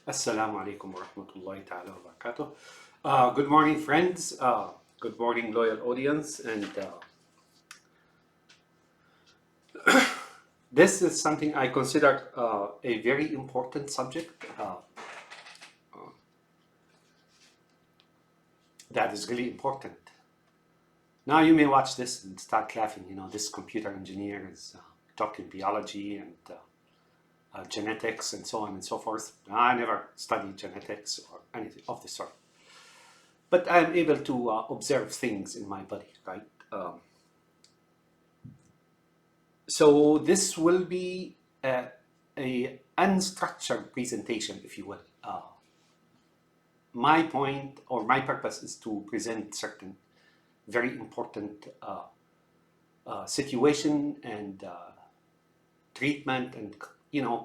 Assalamu alaikum wa rahmatullahi ta'ala wa barakatuh. Good morning, friends. Good morning, loyal audience. And this is something I consider a very important subject that is really important. Now you may watch this and start laughing. You know, this computer engineer is talking biology and genetics and so on and so forth. I never studied genetics or anything of the sort. But I'm able to observe things in my body, right? So this will be a unstructured presentation, if you will. My point or my purpose is to present certain very important situation and treatment and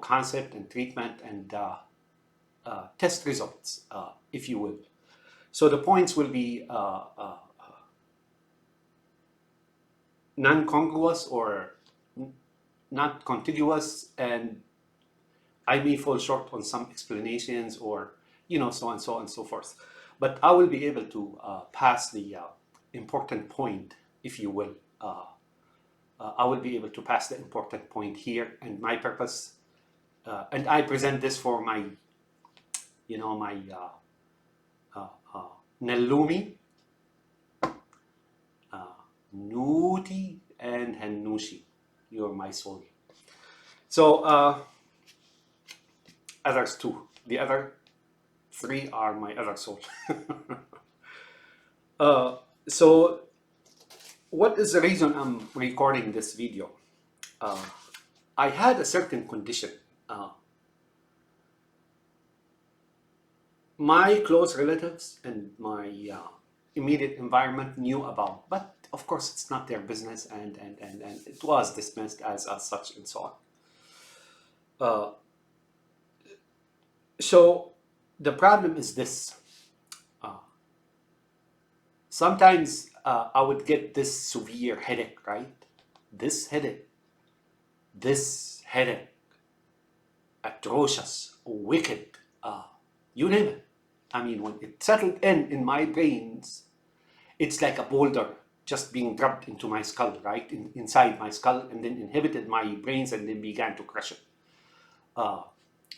concept and treatment and test results, if you will. So the points will be non-congruous or not contiguous, and I may fall short on some explanations or so on and so forth. But I will be able to pass the important point, if you will. I will be able to pass the important point here, and my purpose, and I present this for my, my Nallloomi, Nooty, and Hannoushi. You're my soul. So others too. The other three are my other soul. So what is the reason I'm recording this video? I had a certain condition. My close relatives and my immediate environment knew about, but of course it's not their business, and it was dismissed as such and so on. So the problem is this. Sometimes I would get this severe headache, right? This headache, atrocious, wicked, you name it. I mean, when it settled in my brains, it's like a boulder just being dropped into my skull, right? Inside my skull, and then inhibited my brains and then began to crush it.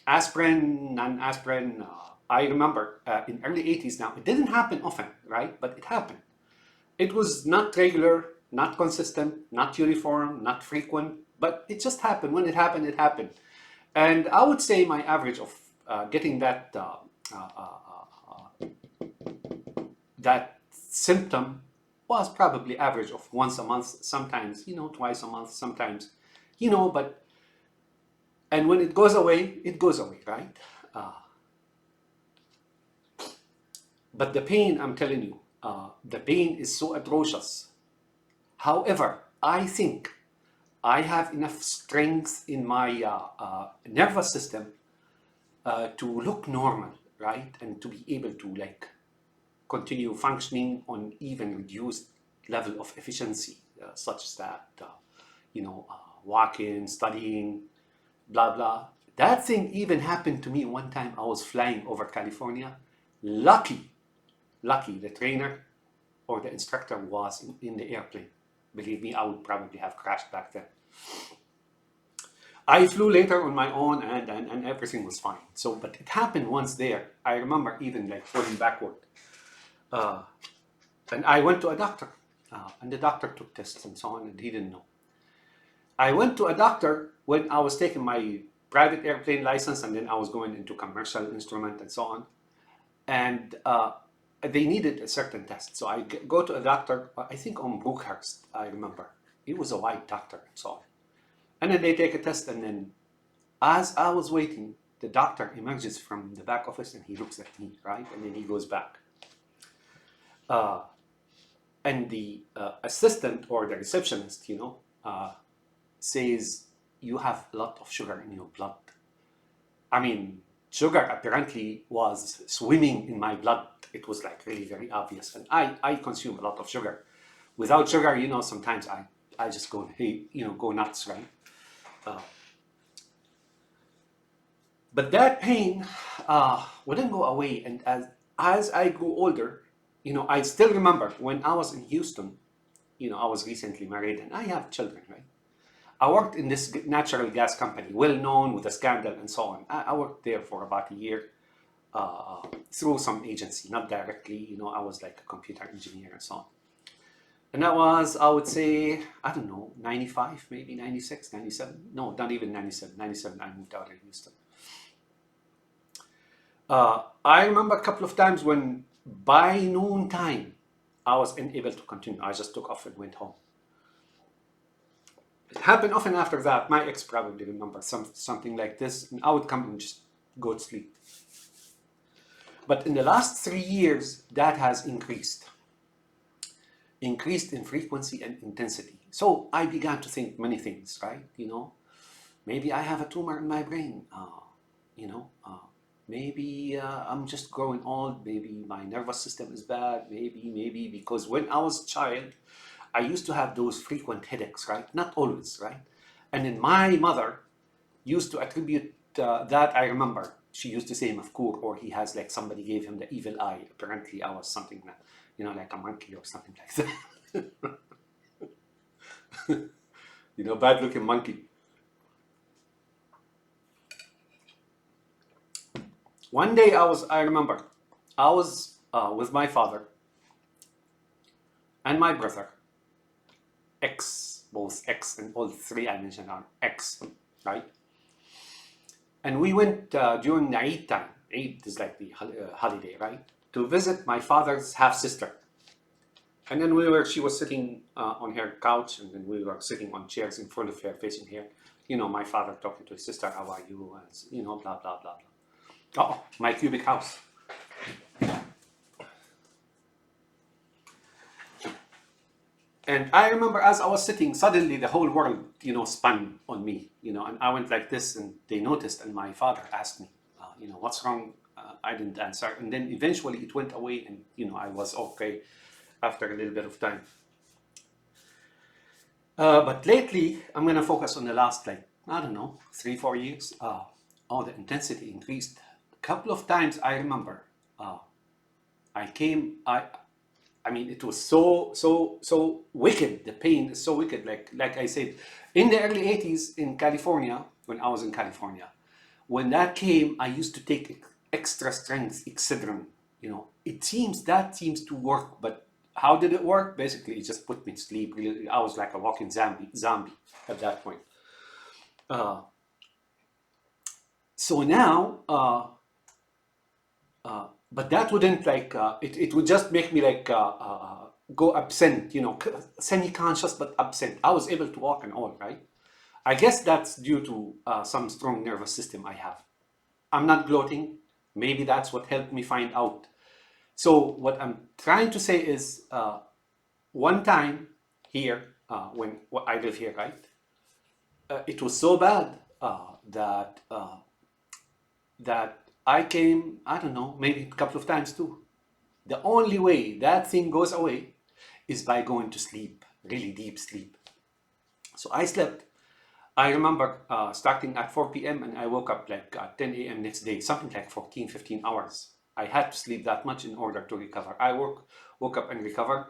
Aspirin, non-aspirin, I remember in early 80s now, it didn't happen often, right? But it happened. It was not regular, not consistent, not uniform, not frequent, but it just happened. When it happened, it happened. And I would say my average of getting that that symptom was probably average of once a month, sometimes, twice a month, sometimes, but, and when it goes away, right? But the pain, I'm telling you, the pain is so atrocious. However, I think I have enough strength in my nervous system to look normal, right? And to be able to continue functioning on even reduced level of efficiency, such as that, walking, studying, blah, blah. That thing even happened to me one time. I was flying over California. Lucky, the trainer or the instructor was in the airplane. Believe me, I would probably have crashed back then. I flew later on my own, and everything was fine. So, but it happened once there. I remember even falling backward. And I went to a doctor, and the doctor took tests and so on, and he didn't know. I went to a doctor when I was taking my private airplane license, and then I was going into commercial instrument and so on. And they needed a certain test. So I go to a doctor, I think on Brookhurst, I remember. He was a white doctor and so on. And then they take a test, and then as I was waiting, the doctor emerges from the back office and he looks at me, right? And then he goes back. And the assistant or the receptionist, says, you have a lot of sugar in your blood. I mean, sugar apparently was swimming in my blood. It was really very obvious. And I consume a lot of sugar. Without sugar, sometimes I just go, go nuts, right? But that pain wouldn't go away. And as I grew older, I still remember when I was in Houston. I was recently married and I have children, right? I worked in this natural gas company, well known with a scandal and so on. I worked there for about a year through some agency, not directly. I was like a computer engineer and so on. And that was, I would say, I don't know, 95, maybe 96, 97. No, not even 97. 97, I moved out of Houston. I remember a couple of times when by noon time, I was unable to continue. I just took off and went home. It happened often after that. My ex probably remembers something like this, and I would come and just go to sleep. But in the last 3 years, that has increased in frequency and intensity. So I began to think many things, right? Maybe I have a tumor in my brain. Maybe I'm just growing old. Maybe my nervous system is bad. Maybe because when I was a child, I used to have those frequent headaches, right? Not always, right? And then my mother used to attribute that. I remember she used to say, Mafkur, or he has like somebody gave him the evil eye. Apparently, I was something that, like a monkey or something like that. Bad looking monkey. One day I remember, I was with my father and my brother, both X and all three I mentioned are X, right? And we went during the Eid time. Eid is like the holiday, right? To visit my father's half-sister. And then she was sitting on her couch, and then we were sitting on chairs in front of her, facing her. My father talking to his sister, how are you? And, blah, blah, blah, blah. Oh, my cubic house. And I remember as I was sitting, suddenly the whole world, spun on me, and I went like this, and they noticed, and my father asked me, what's wrong? I didn't answer. And then eventually it went away, and, I was okay after a little bit of time. But lately, I'm going to focus on the last, 3-4 years. The intensity increased. A couple of times I remember, it was so wicked. The pain is so wicked. Like I said, in the early 80s in California, when I was in California, when that came, I used to take extra strength Excedrin. It seems to work, but how did it work? Basically, it just put me to sleep. Really, I was like a walking zombie at that point. So now, but that wouldn't it would just make me go absent, semi-conscious but absent. I was able to walk and all, right? I guess that's due to some strong nervous system I have. I'm not gloating. Maybe that's what helped me find out. So what I'm trying to say is, one time here, when I live here, right? It was so bad that I came, I don't know, maybe a couple of times too. The only way that thing goes away is by going to sleep, really deep sleep. So I slept. I remember starting at 4 p.m. and I woke up at 10 a.m. next day, something like 14, 15 hours. I had to sleep that much in order to recover. I woke up and recovered.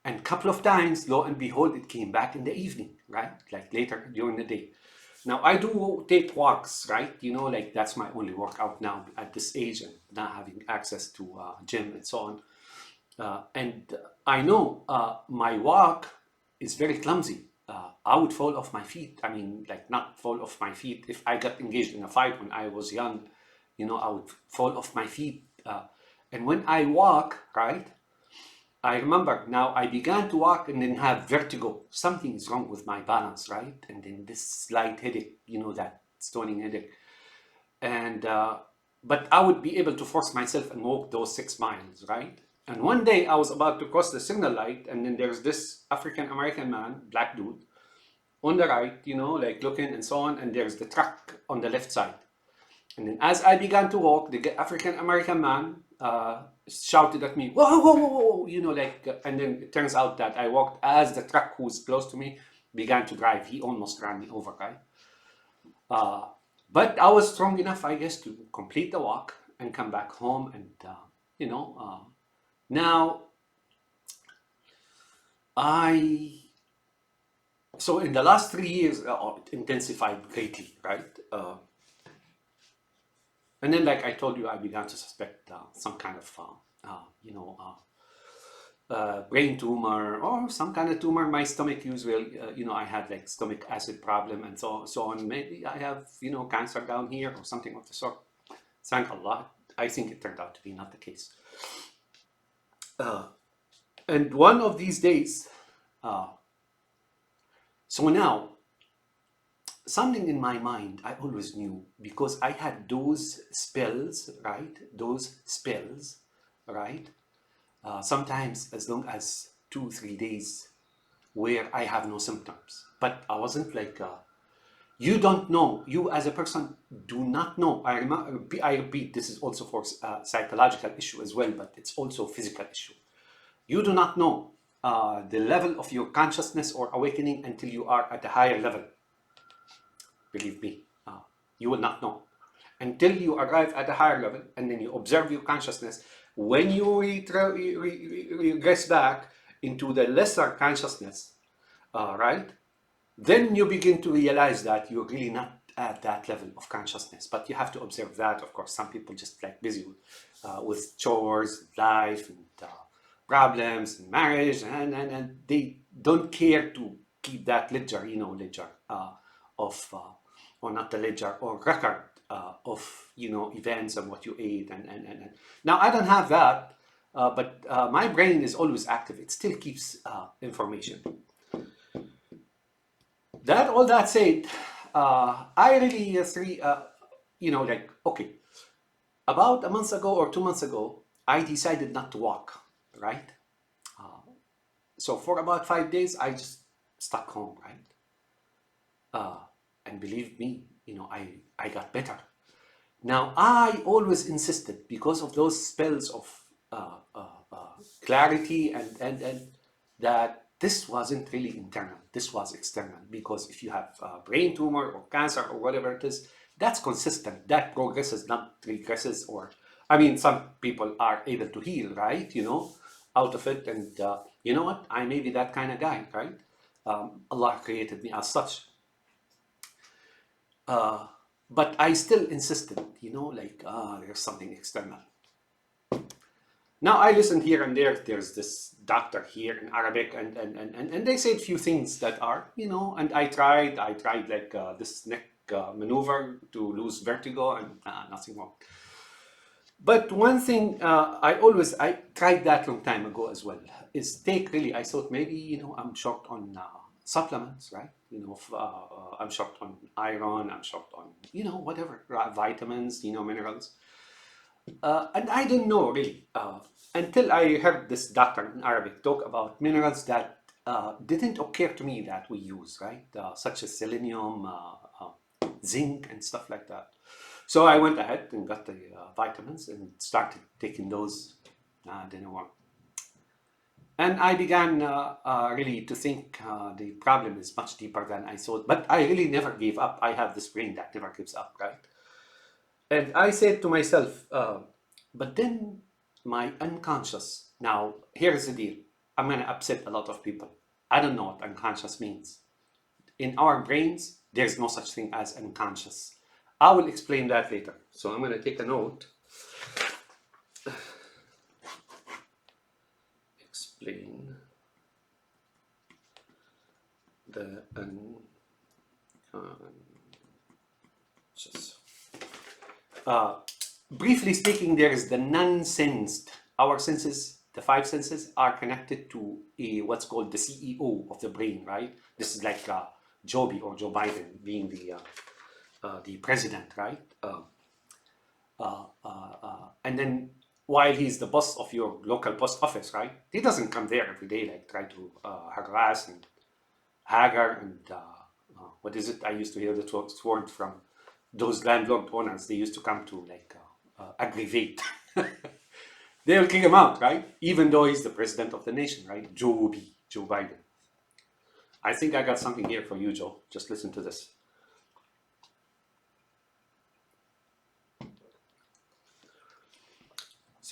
And a couple of times, lo and behold, it came back in the evening, right? Like later during the day. Now, I do take walks, right? That's my only workout now at this age and not having access to gym and so on. And I know my walk is very clumsy. I would fall off my feet. Not fall off my feet. If I got engaged in a fight when I was young, I would fall off my feet. And when I walk, right, I remember now I began to walk and then have vertigo. Something is wrong with my balance, right? And then this slight headache, that stoning headache. And, but I would be able to force myself and walk those 6 miles, right? And one day I was about to cross the signal light, and then there's this African-American man, black dude, on the right, looking and so on, and there's the truck on the left side. And then as I began to walk, the African-American man shouted at me, whoa, whoa, whoa, whoa, and then it turns out that I walked as the truck who was close to me began to drive. He almost ran me over, right? But I was strong enough, I guess, to complete the walk and come back home. And you know, now I so in the last 3 years, it intensified greatly, right? And then, like I told you, I began to suspect some kind of, you know, brain tumor or some kind of tumor. My stomach usually, you know, I had like stomach acid problem and so on. Maybe I have, you know, cancer down here or something of the sort. Thank Allah. I think it turned out to be not the case. And one of these days, so now something in my mind I always knew, because I had those spells, right? Those spells, right? Sometimes as long as 2-3 days where I have no symptoms. But I wasn't like, you don't know, you as a person do not know. I repeat, this is also for psychological issue as well, but it's also physical issue. You do not know the level of your consciousness or awakening until you are at a higher level. Believe me, you will not know until you arrive at a higher level, and then you observe your consciousness. When you regress back into the lesser consciousness, right, then you begin to realize that you're really not at that level of consciousness. But you have to observe that. Of course, some people just like busy with chores, life, and problems, and marriage, and they don't care to keep that ledger, you know, ledger of, or not the ledger, or record of, you know, events and what you ate. And now I don't have that, but my brain is always active. It still keeps information. All that said, I really you know, like, okay, about a month ago or 2 months ago, I decided not to walk, right? So for about 5 days, I just stuck home, right? And believe me, you know, I got better. Now, I always insisted, because of those spells of clarity and that this wasn't really internal, this was external. Because if you have a brain tumor or cancer or whatever it is, that's consistent, that progresses, not regresses. Or, I mean, some people are able to heal, right, you know, out of it. And you know what, I may be that kind of guy, right? Allah created me as such. But I still insisted, you know, like, there's something external. Now I listened here and there. There's this doctor here in Arabic, and they said few things that are, you know, and I tried like this neck maneuver to lose vertigo, and nothing wrong. But one thing I tried that long time ago as well, is take really, I thought maybe, you know, I'm short on supplements, right? You know, I'm short on iron, I'm short on, you know, whatever, vitamins, you know, minerals. And I didn't know really, until I heard this doctor in Arabic talk about minerals that didn't occur to me that we use, right? Such as selenium, zinc, and stuff like that. So I went ahead and got the vitamins and started taking those. Didn't work. And I began really to think the problem is much deeper than I thought. But I really never gave up. I have this brain that never gives up, right? And I said to myself, but then my unconscious, now here's the deal. I'm going to upset a lot of people. I don't know what unconscious means. In our brains, there's no such thing as unconscious. I will explain that later. So I'm going to take a note. Explain the unconscious. Briefly speaking, there is the non-sensed. Our senses, the 5 senses, are connected to what's called the CEO of the brain, right? This is like Joe Biden being the president, right? And then while he's the boss of your local post office, right? He doesn't come there every day, like try to harass and hagger and what is it? I used to hear the word from those landlord owners. They used to come to like aggravate. They'll kick him out, right? Even though he's the president of the nation, right? Joe Biden. I think I got something here for you, Joe. Just listen to this.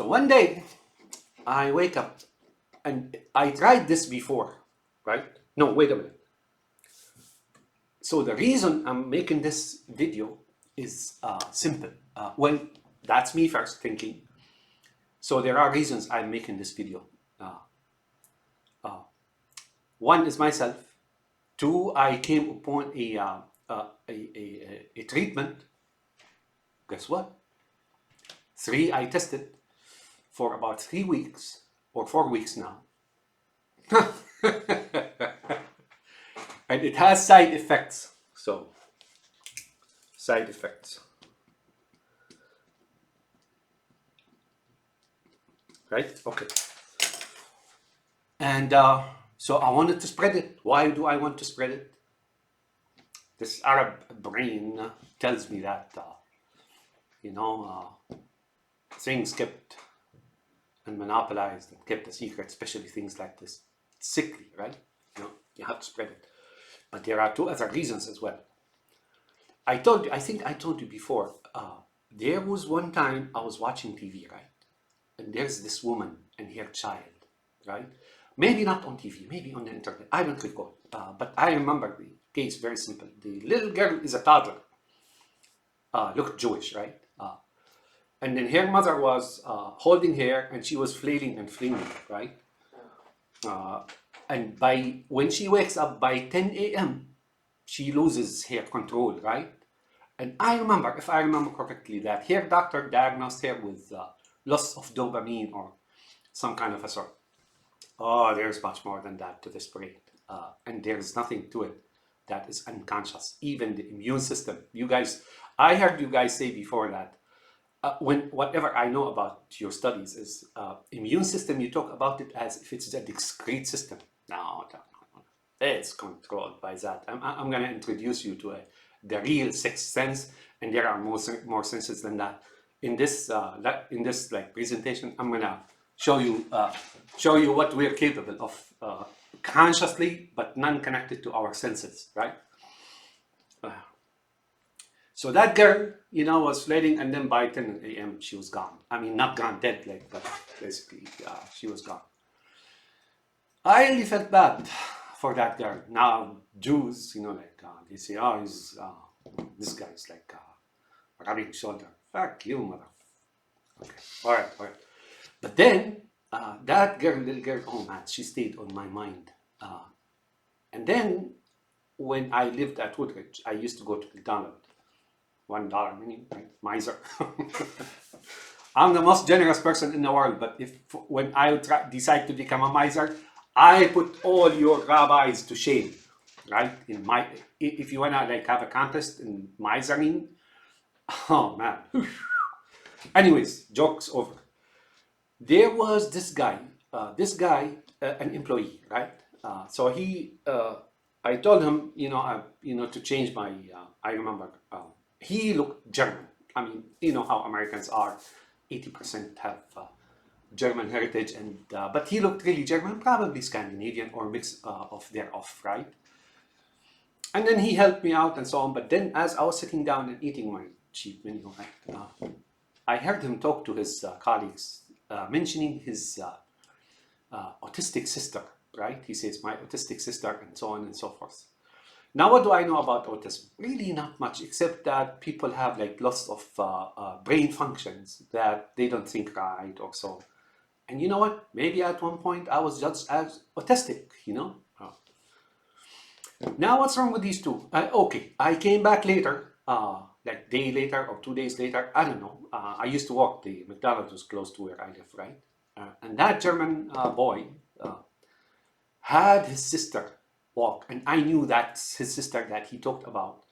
So one day I wake up, and I tried this before, right? No, wait a minute. So the reason I'm making this video is simple. Well, that's me first thinking. So there are reasons I'm making this video. One is myself. Two, I came upon a treatment. Guess what? Three, I tested for about 3 weeks or 4 weeks now. And it has side effects. So, side effects. Right? Okay. And so I wanted to spread it. Why do I want to spread it? This Arab brain tells me that, things kept and monopolized and kept a secret, especially things like this. It's sickly, right? You have to spread it. But there are two other reasons as well. I think I told you before, there was one time I was watching TV, right? And there's this woman and her child, right? Maybe not on TV, maybe on the internet. I don't recall. But I remember the case very simple. The little girl is a toddler. Looked Jewish, right? And then her mother was holding her, and she was flailing and flinging, right? And when she wakes up by 10 a.m., she loses her control, right? And I remember, if I remember correctly, that her doctor diagnosed her with loss of dopamine or some kind of a sort. Oh, there's much more than that to this brain. And there's nothing to it that is unconscious. Even the immune system. You guys, I heard you guys say before that whatever I know about your studies is immune system, you talk about it as if it's a discrete system. No, it's controlled by that. I'm going to introduce you to the real sixth sense, and there are more senses than that. In this presentation, I'm going to show you what we're capable of consciously, but non-connected to our senses, right? So that girl, was flailing, and then by 10 a.m. she was gone. I mean, not gone dead, but basically, she was gone. I really felt bad for that girl. Now, Jews, they say, oh, this guy's like rubbing shoulder. Fuck you, mother. Okay, all right. But then, that little girl, oh man, she stayed on my mind. And then, when I lived at Woodridge, I used to go to McDonald's. $1 menu, right? Miser. I'm the most generous person in the world, but when I decide to become a miser, I put all your rabbis to shame, right? If you wanna have a contest in misering, oh man. Anyways, jokes over. There was this guy, an employee, right? So I told him, to change my. I remember. He looked German. I mean, you know how Americans are. 80% have German heritage, but he looked really German, probably Scandinavian or mix of thereof, right? And then he helped me out and so on. But then, as I was sitting down and eating my cheap menu, I heard him talk to his colleagues, mentioning his autistic sister, right? He says, my autistic sister, and so on and so forth. Now, what do I know about autism? Really not much, except that people have loss of brain functions, that they don't think right or so. And you know what? Maybe at one point I was judged as autistic, Now, what's wrong with these two? Okay, I came back later, day later or 2 days later, I don't know. I used to walk, the McDonald's was close to where I live, right? And that German boy had his sister walk, and I knew that's his sister that he talked about.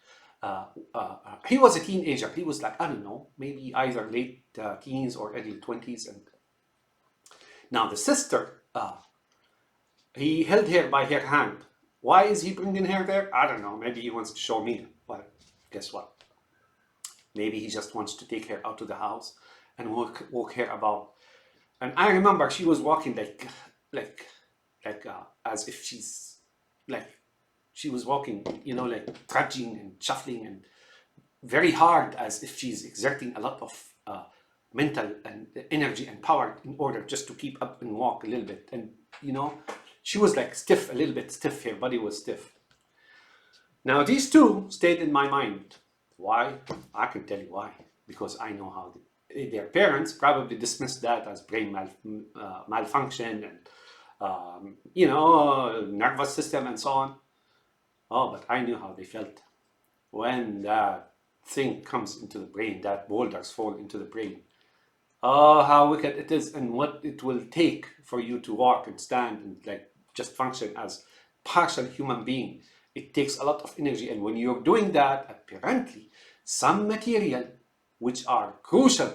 He was a teenager. He was I don't know, maybe either late teens or early 20s. And now the sister, he held her by her hand. Why is he bringing her there? I don't know. Maybe he wants to show me. But guess what? Maybe he just wants to take her out to the house and walk her about. And I remember she was walking as if she's she was walking, trudging and shuffling and very hard, as if she's exerting a lot of mental and energy and power in order just to keep up and walk a little bit. And she was like stiff, a little bit stiff. Her body was stiff. Now these two stayed in my mind. Why? I can tell you why. Because I know how their parents probably dismissed that as brain malfunction and nervous system and so on. Oh, but I knew how they felt when that thing comes into the brain, that boulders fall into the brain. Oh, how wicked it is, and what it will take for you to walk and stand and like just function as partial human being. It takes a lot of energy, and when you're doing that, apparently some material which are crucial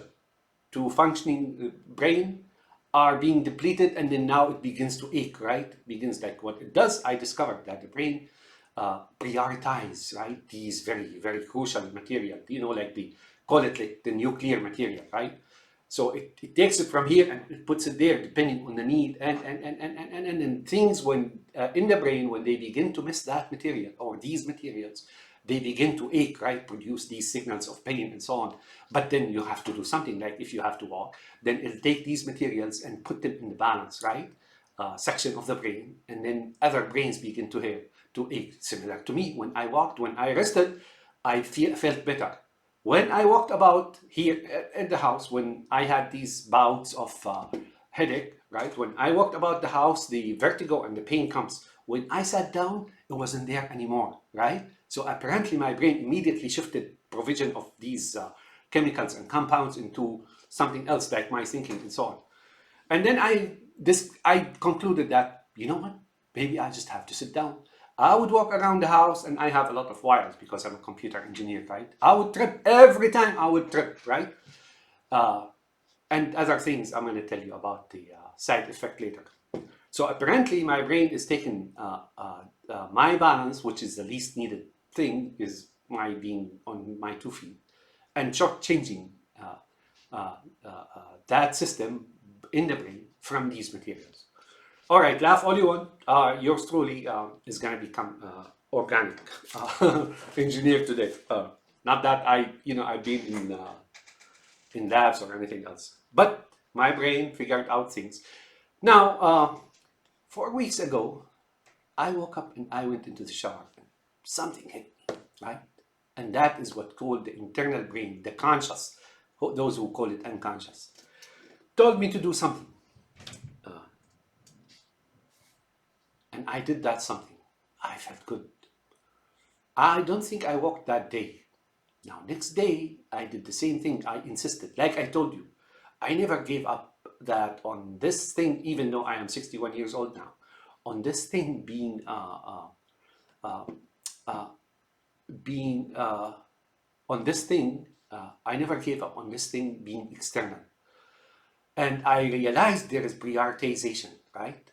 to functioning brain are being depleted, and then now it begins to ache, right? It begins like what it does. I discovered that the brain prioritize, right, these very, very crucial material, like call it like the nuclear material, right? So it takes it from here and it puts it there depending on the need, and things when in the brain, when they begin to miss that material or these materials, they begin to ache, right? Produce these signals of pain and so on. But then you have to do something, like if you have to walk, then it'll take these materials and put them in the balance, right? Section of the brain, and then other brains begin to ache. Similar to me, when I walked, when I rested, I felt better. When I walked about here at the house, when I had these bouts of headache, right? When I walked about the house, the vertigo and the pain comes. When I sat down, it wasn't there anymore, right? So apparently my brain immediately shifted provision of these chemicals and compounds into something else, like my thinking and so on. And then I concluded that, you know what, maybe I just have to sit down. I would walk around the house, and I have a lot of wires because I'm a computer engineer, right? I would trip every time I would trip, right? And other things I'm going to tell you about the side effect later. So apparently my brain is taking my balance, which is the least needed thing, is my being on my 2 feet, and shortchanging that system in the brain from these materials. All right, laugh all you want. Yours truly is going to become organic engineer today. Not that I've been in labs or anything else, but my brain figured out things. Now, 4 weeks ago, I woke up and I went into the shower, and something hit me, right? And that is what called the internal brain, the conscious, those who call it unconscious, told me to do something. And I did that something. I felt good. I don't think I walked that day. Now, next day, I did the same thing. I insisted. Like I told you, I never gave up that on this thing, even though I am 61 years old now, on this thing being on this thing, I never gave up on this thing being external. And I realized there is prioritization, right?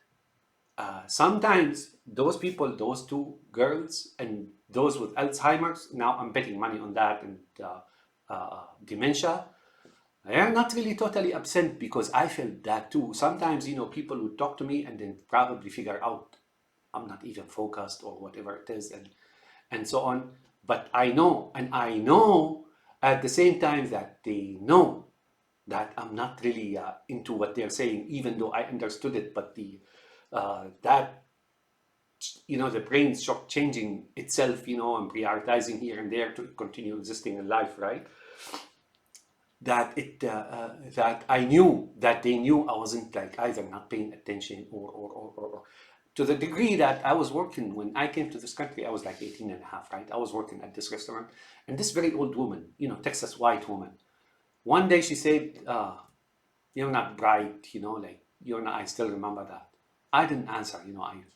Sometimes those people, those two girls, and those with Alzheimer's, now I'm betting money on that, and dementia, they are not really totally absent, because I felt that too. Sometimes, people would talk to me and then probably figure out I'm not even focused or whatever it is, and so on. But I know, and I know at the same time that they know that I'm not really into what they're saying, even though I understood it. But that the brain's changing itself, and prioritizing here and there to continue existing in life, right? That that I knew that they knew I wasn't like either not paying attention or to the degree that I was working. When I came to this country, I was like 18 and a half, right? I was working at this restaurant, and this very old woman, Texas white woman, one day she said, you're not bright, like you're not. I still remember that. I didn't answer,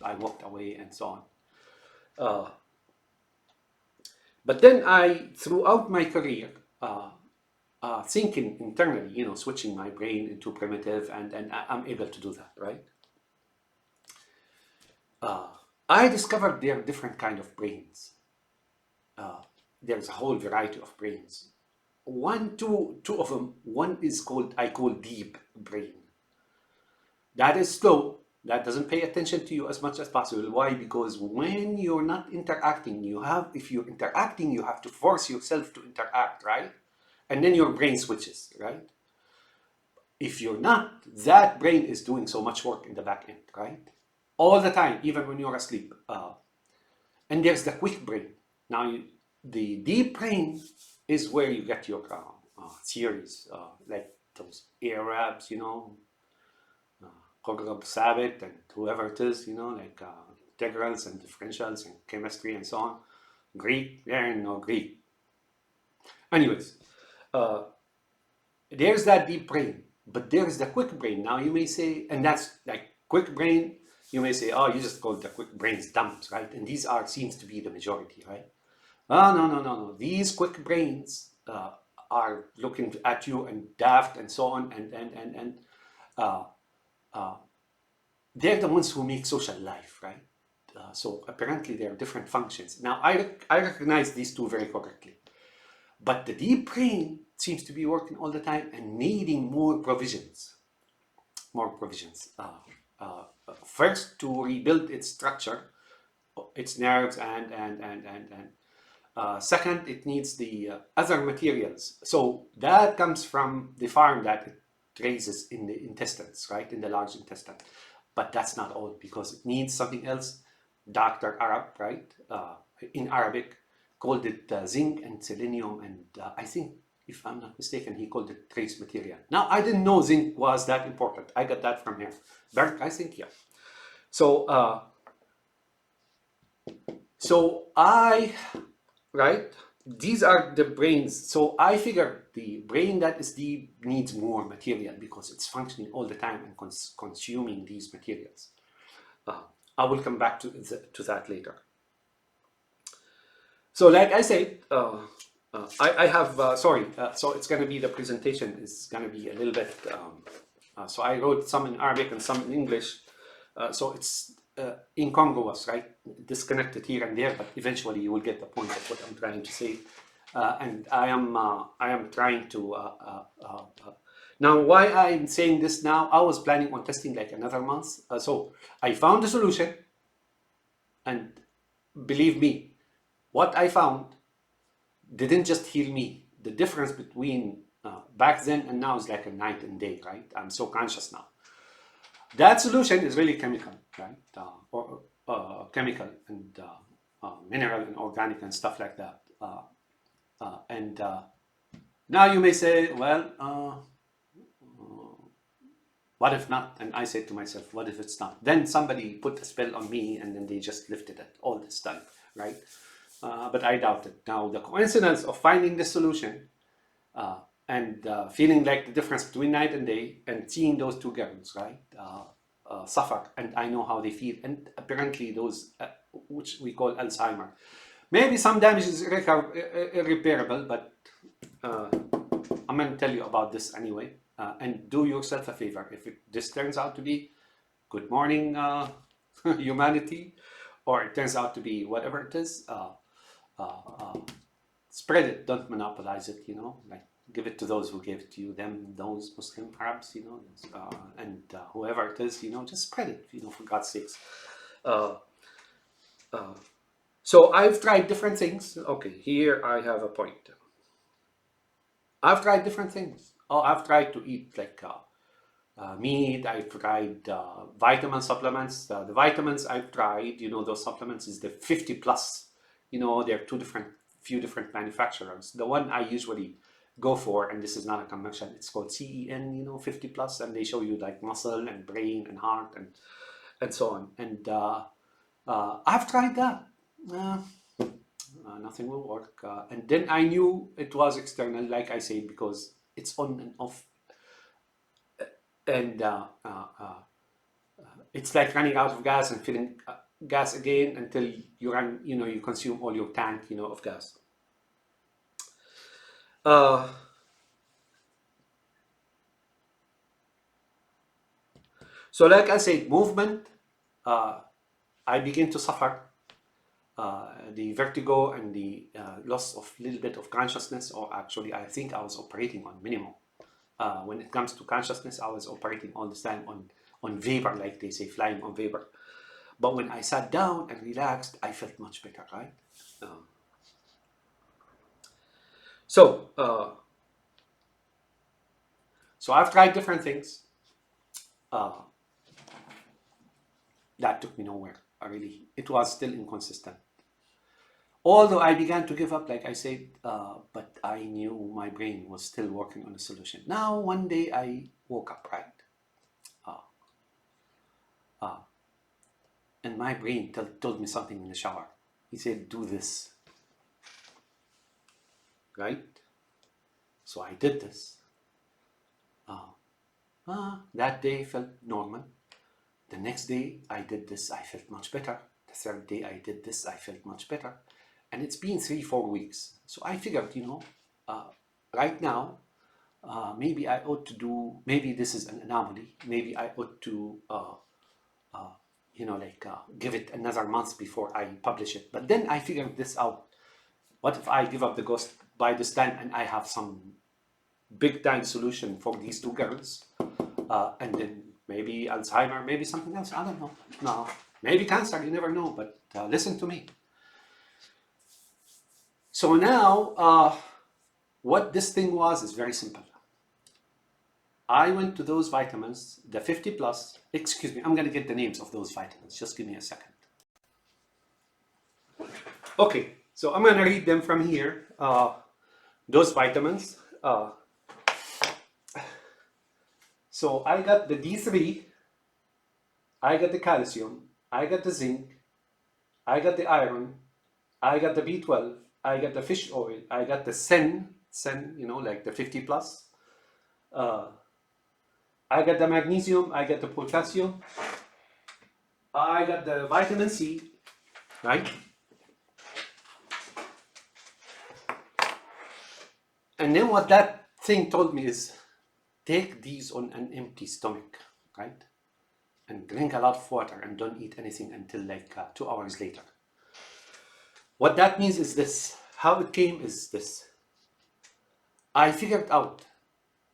I walked away and so on. But then throughout my career, thinking internally, switching my brain into primitive, and I'm able to do that, right? I discovered there are different kind of brains. There's a whole variety of brains. Two of them. One is I call deep brain. That is slow. That doesn't pay attention to you as much as possible. Why? Because when you're not interacting, if you're interacting, you have to force yourself to interact, right? And then your brain switches, right? if you're not, that brain is doing so much work in the back end, right? All the time, even when you're asleep. And there's the quick brain. Now, the deep brain is where you get your theories, like those Arabs, Qurrab Sabit and whoever it is, like integrals and differentials and chemistry and so on. Greek, there ain't no Greek. Anyways, there's that deep brain, but there's the quick brain. Now you may say, and that's like quick brain, you may say, oh, you just call the quick brains dumps, right? And these seems to be the majority, right? Oh, no. These quick brains are looking at you and daft and so on, and they're the ones who make social life, right? So apparently there are different functions. Now I recognize these two very correctly, but the deep brain seems to be working all the time and needing more provisions. First, to rebuild its structure, its nerves, and second, it needs the other materials. So that comes from the farm that it raises in the intestines, right, in the large intestine. But that's not all, because it needs something else. Dr. Arab, right, in Arabic, called it zinc and selenium, and I think, if I'm not mistaken, he called it trace material. Now, I didn't know zinc was that important. I got that from here. Berk, I think, yeah. So right, these are the brains. So I figure the brain that is deep needs more material because it's functioning all the time and consuming these materials. I will come back to that later. So like I said, I have, sorry, so it's going to be, the presentation is going to be a little bit, so I wrote some in Arabic and some in English, so it's incongruous, right? Disconnected here and there, but eventually you will get the point of what I'm trying to say. And I am trying to, now why I'm saying this now, I was planning on testing like another month. So I found a solution, and believe me, what I found didn't just heal me. The difference between back then and now is like a night and day, right? I'm so conscious now. That solution is really chemical, right? Or chemical and mineral and organic and stuff like that. And now you may say, well, what if not? And I say to myself, what if it's not? Then somebody put a spell on me and then they just lifted it all this time, right? But I doubt it. Now, the coincidence of finding the solution and feeling like the difference between night and day and seeing those two girls, right, suffer, and I know how they feel, and apparently those, which we call Alzheimer. Maybe some damage is irreparable, but I'm going to tell you about this anyway. And do yourself a favor. If this turns out to be good morning, humanity, or it turns out to be whatever it is, spread it. Don't monopolize it. Like give it to those who gave it to you. Them, those Muslim Arabs, and whoever it is, just spread it. For God's sakes. So I've tried different things. Okay, here I have a point. I've tried different things. I've tried to eat like meat. I've tried vitamin supplements. The vitamins I've tried, those supplements is the 50 plus. There are few different manufacturers. The one I usually go for, and this is not a commercial, it's called CEN, 50 plus, and they show you like muscle and brain and heart and so on. And I've tried that. Nothing will work. And then I knew it was external, like I said, because it's on and off. And it's like running out of gas and filling gas again until you run, you consume all your tank, of gas. So like I said, movement, I begin to suffer. The vertigo and the loss of a little bit of consciousness, or actually I think I was operating on minimum. When it comes to consciousness, I was operating all this time on vapor, like they say, flying on vapor. But when I sat down and relaxed, I felt much better, right? So So I've tried different things. That took me nowhere. Really, it was still inconsistent. Although I began to give up, like I said, but I knew my brain was still working on a solution. Now, one day I woke up, right? And my brain told me something in the shower. He said, do this, right? So I did this. That day felt normal. The next day I did this, I felt much better. The third day I did this, I felt much better. And it's been 3-4 weeks. So I figured, right now, maybe I ought to do, maybe this is an anomaly. Maybe I ought to, give it another month before I publish it. But then I figured this out. What if I give up the ghost by this time and I have some big time solution for these two girls? And then maybe Alzheimer, maybe something else. I don't know. No, maybe cancer. You never know. But listen to me. So now, what this thing was is very simple. I went to those vitamins, the 50 plus. Excuse me, I'm going to get the names of those vitamins. Just give me a second. Okay, so I'm going to read them from here. Those vitamins. So I got the D3, I got the calcium, I got the zinc, I got the iron, I got the B12, I got the fish oil, I got the sen, like the 50 plus. I got the magnesium, I got the potassium, I got the vitamin C, right? And then what that thing told me is, take these on an empty stomach, right? And drink a lot of water and don't eat anything until like 2 hours later. What that means is this. How it came is this. I figured out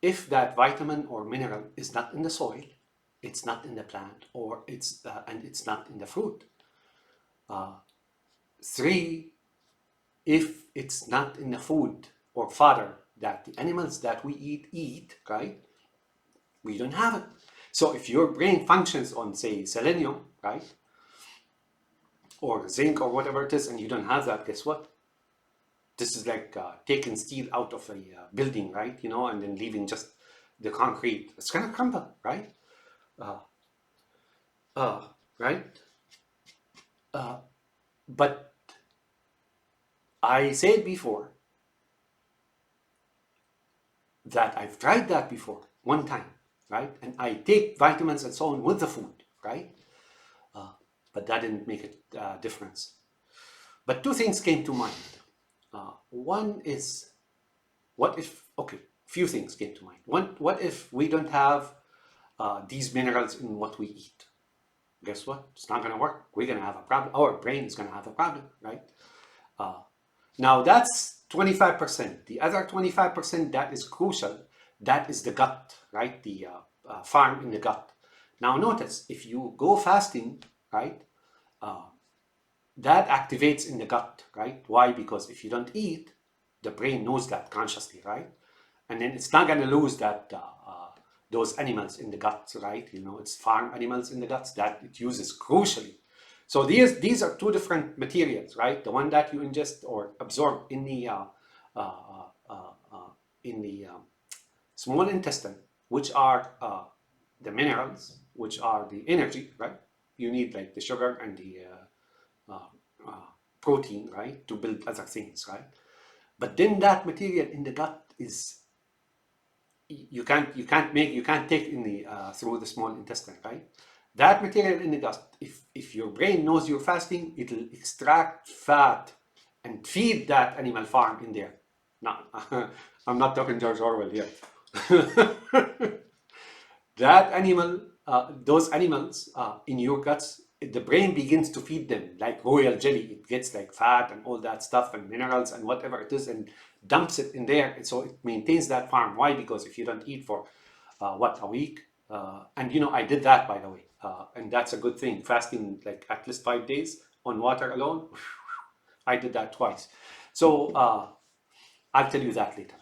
if that vitamin or mineral is not in the soil, it's not in the plant, or it's not in the fruit. 3, if it's not in the food or fodder that the animals that we eat, right? We don't have it. So if your brain functions on, say, selenium, right? Or zinc or whatever it is, and you don't have that, guess what? This is like taking steel out of a building, right? And then leaving just the concrete. It's gonna crumble, right? Right? But I said before that I've tried that before, one time, right? And I take vitamins and so on with the food, right? But that didn't make a difference. But 2 things came to mind. One is, what if, few things came to mind. One, what if we don't have these minerals in what we eat? Guess what? It's not going to work. We're going to have a problem. Our brain is going to have a problem, right? Now that's 25%. The other 25% that is crucial, that is the gut, right? The farm in the gut. Now notice, if you go fasting, right? That activates in the gut, right? Why? Because if you don't eat, the brain knows that consciously, right? And then it's not going to lose that those animals in the guts, right? It's farm animals in the guts that it uses crucially. So these are 2 different materials, right? The one that you ingest or absorb in the small intestine, which are the minerals, which are the energy, right? You need like the sugar and the protein, right, to build other things, right? But then that material in the gut is you can't take in the through the small intestine, right? That material in the gut, if your brain knows you're fasting, it'll extract fat and feed that animal farm in there. Now, I'm not talking George Orwell here. That animal, those animals in your guts, the brain begins to feed them like royal jelly. It gets like fat and all that stuff and minerals and whatever it is and dumps it in there. And so it maintains that farm. Why? Because if you don't eat for a week, and I did that, by the way, and that's a good thing. Fasting like at least 5 days on water alone, I did that twice. So I'll tell you that later.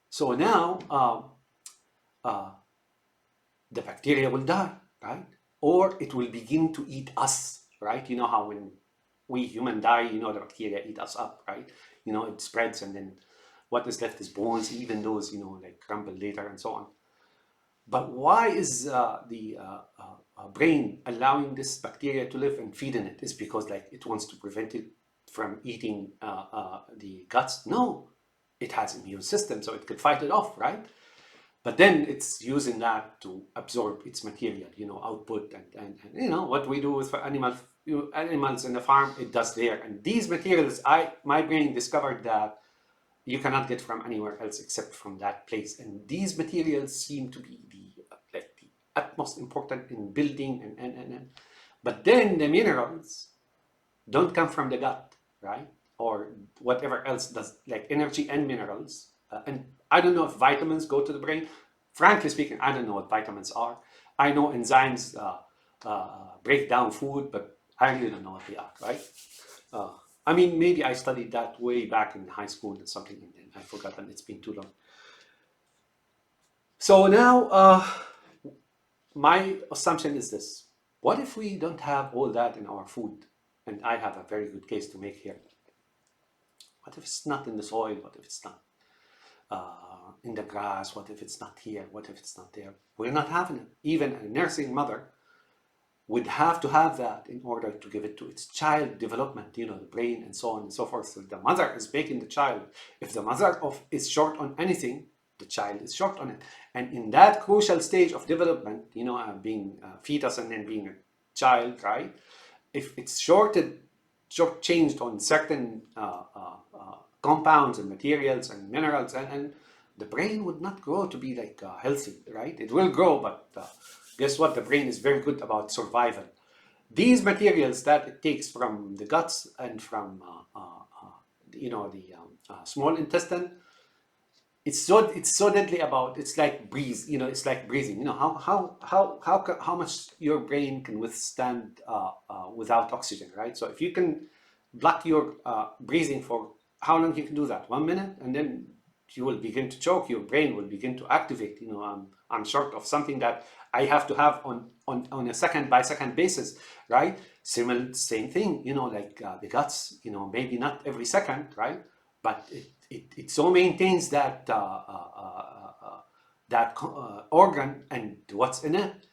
So now uh, the bacteria will die, right? Or it will begin to eat us, right? You know how when we human die, you know, the bacteria eat us up, right? You know, it spreads and then what is left is bones, even those, you know, like crumble later and so on. But why is the brain allowing this bacteria to live and feeding it? Is because like it wants to prevent it from eating the guts? No, it has immune system, so it could fight it off, right? But then it's using that to absorb its material, you know, output and you know what we do with animals, animals in the farm, it does there. And these materials, my brain discovered that you cannot get from anywhere else except from that place. And these materials seem to be like the utmost important in building and. But then the minerals don't come from the gut, right? Or whatever else does, like energy and minerals. And I don't know if vitamins go to the brain. Frankly speaking, I don't know what vitamins are. I know enzymes break down food, but I really don't know what they are, right? Uh, I mean, maybe I studied that way back in high school or something, and then I forgot, and it's been too long. So now, my assumption is this. What if we don't have all that in our food? And I have a very good case to make here. What if it's not in the soil? What if it's not in the grass? What if it's not here? What if it's not there? We're not having it. Even a nursing mother would have to have that in order to give it to its child development, you know, the brain and so on and so forth. So the mother is making the child. If the mother is short on anything, the child is short on it. And in that crucial stage of development, you know, being a fetus and then being a child, right? If it's shortchanged on certain compounds and materials and minerals, and the brain would not grow to be like healthy, right? It will grow, but guess what? The brain is very good about survival. These materials that it takes from the guts and from you know, the small intestine, it's so deadly about, it's like breeze, you know, it's like breathing. You know how much your brain can withstand without oxygen, right? So if you can block your breathing for how long you can do that? 1 minute, and then you will begin to choke. Your brain will begin to activate. You know, I'm short of something that I have to have on a second by second basis, right? Same thing. You know, like the guts. You know, maybe not every second, right? But it so maintains that organ and what's in it,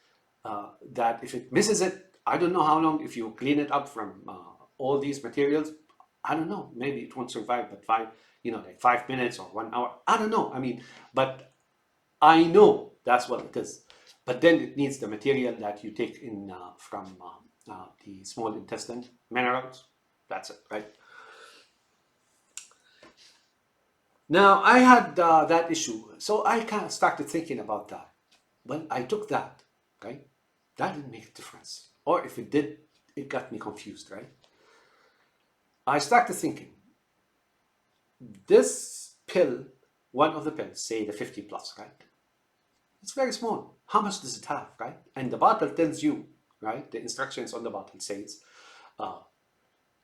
that if it misses it, I don't know how long. If you clean it up from all these materials, I don't know. Maybe it won't survive, but like 5 minutes or 1 hour. I don't know. I mean, but I know that's what it is. But then it needs the material that you take in from the small intestine, minerals. That's it, right? Now, I had that issue, so I kind of started thinking about that. Well, I took that, right? That didn't make a difference. Or if it did, it got me confused, right? I started thinking, this pill, one of the pills, say the 50 plus, right? It's very small. How much does it have, right? And the bottle tells you, right? The instructions on the bottle says,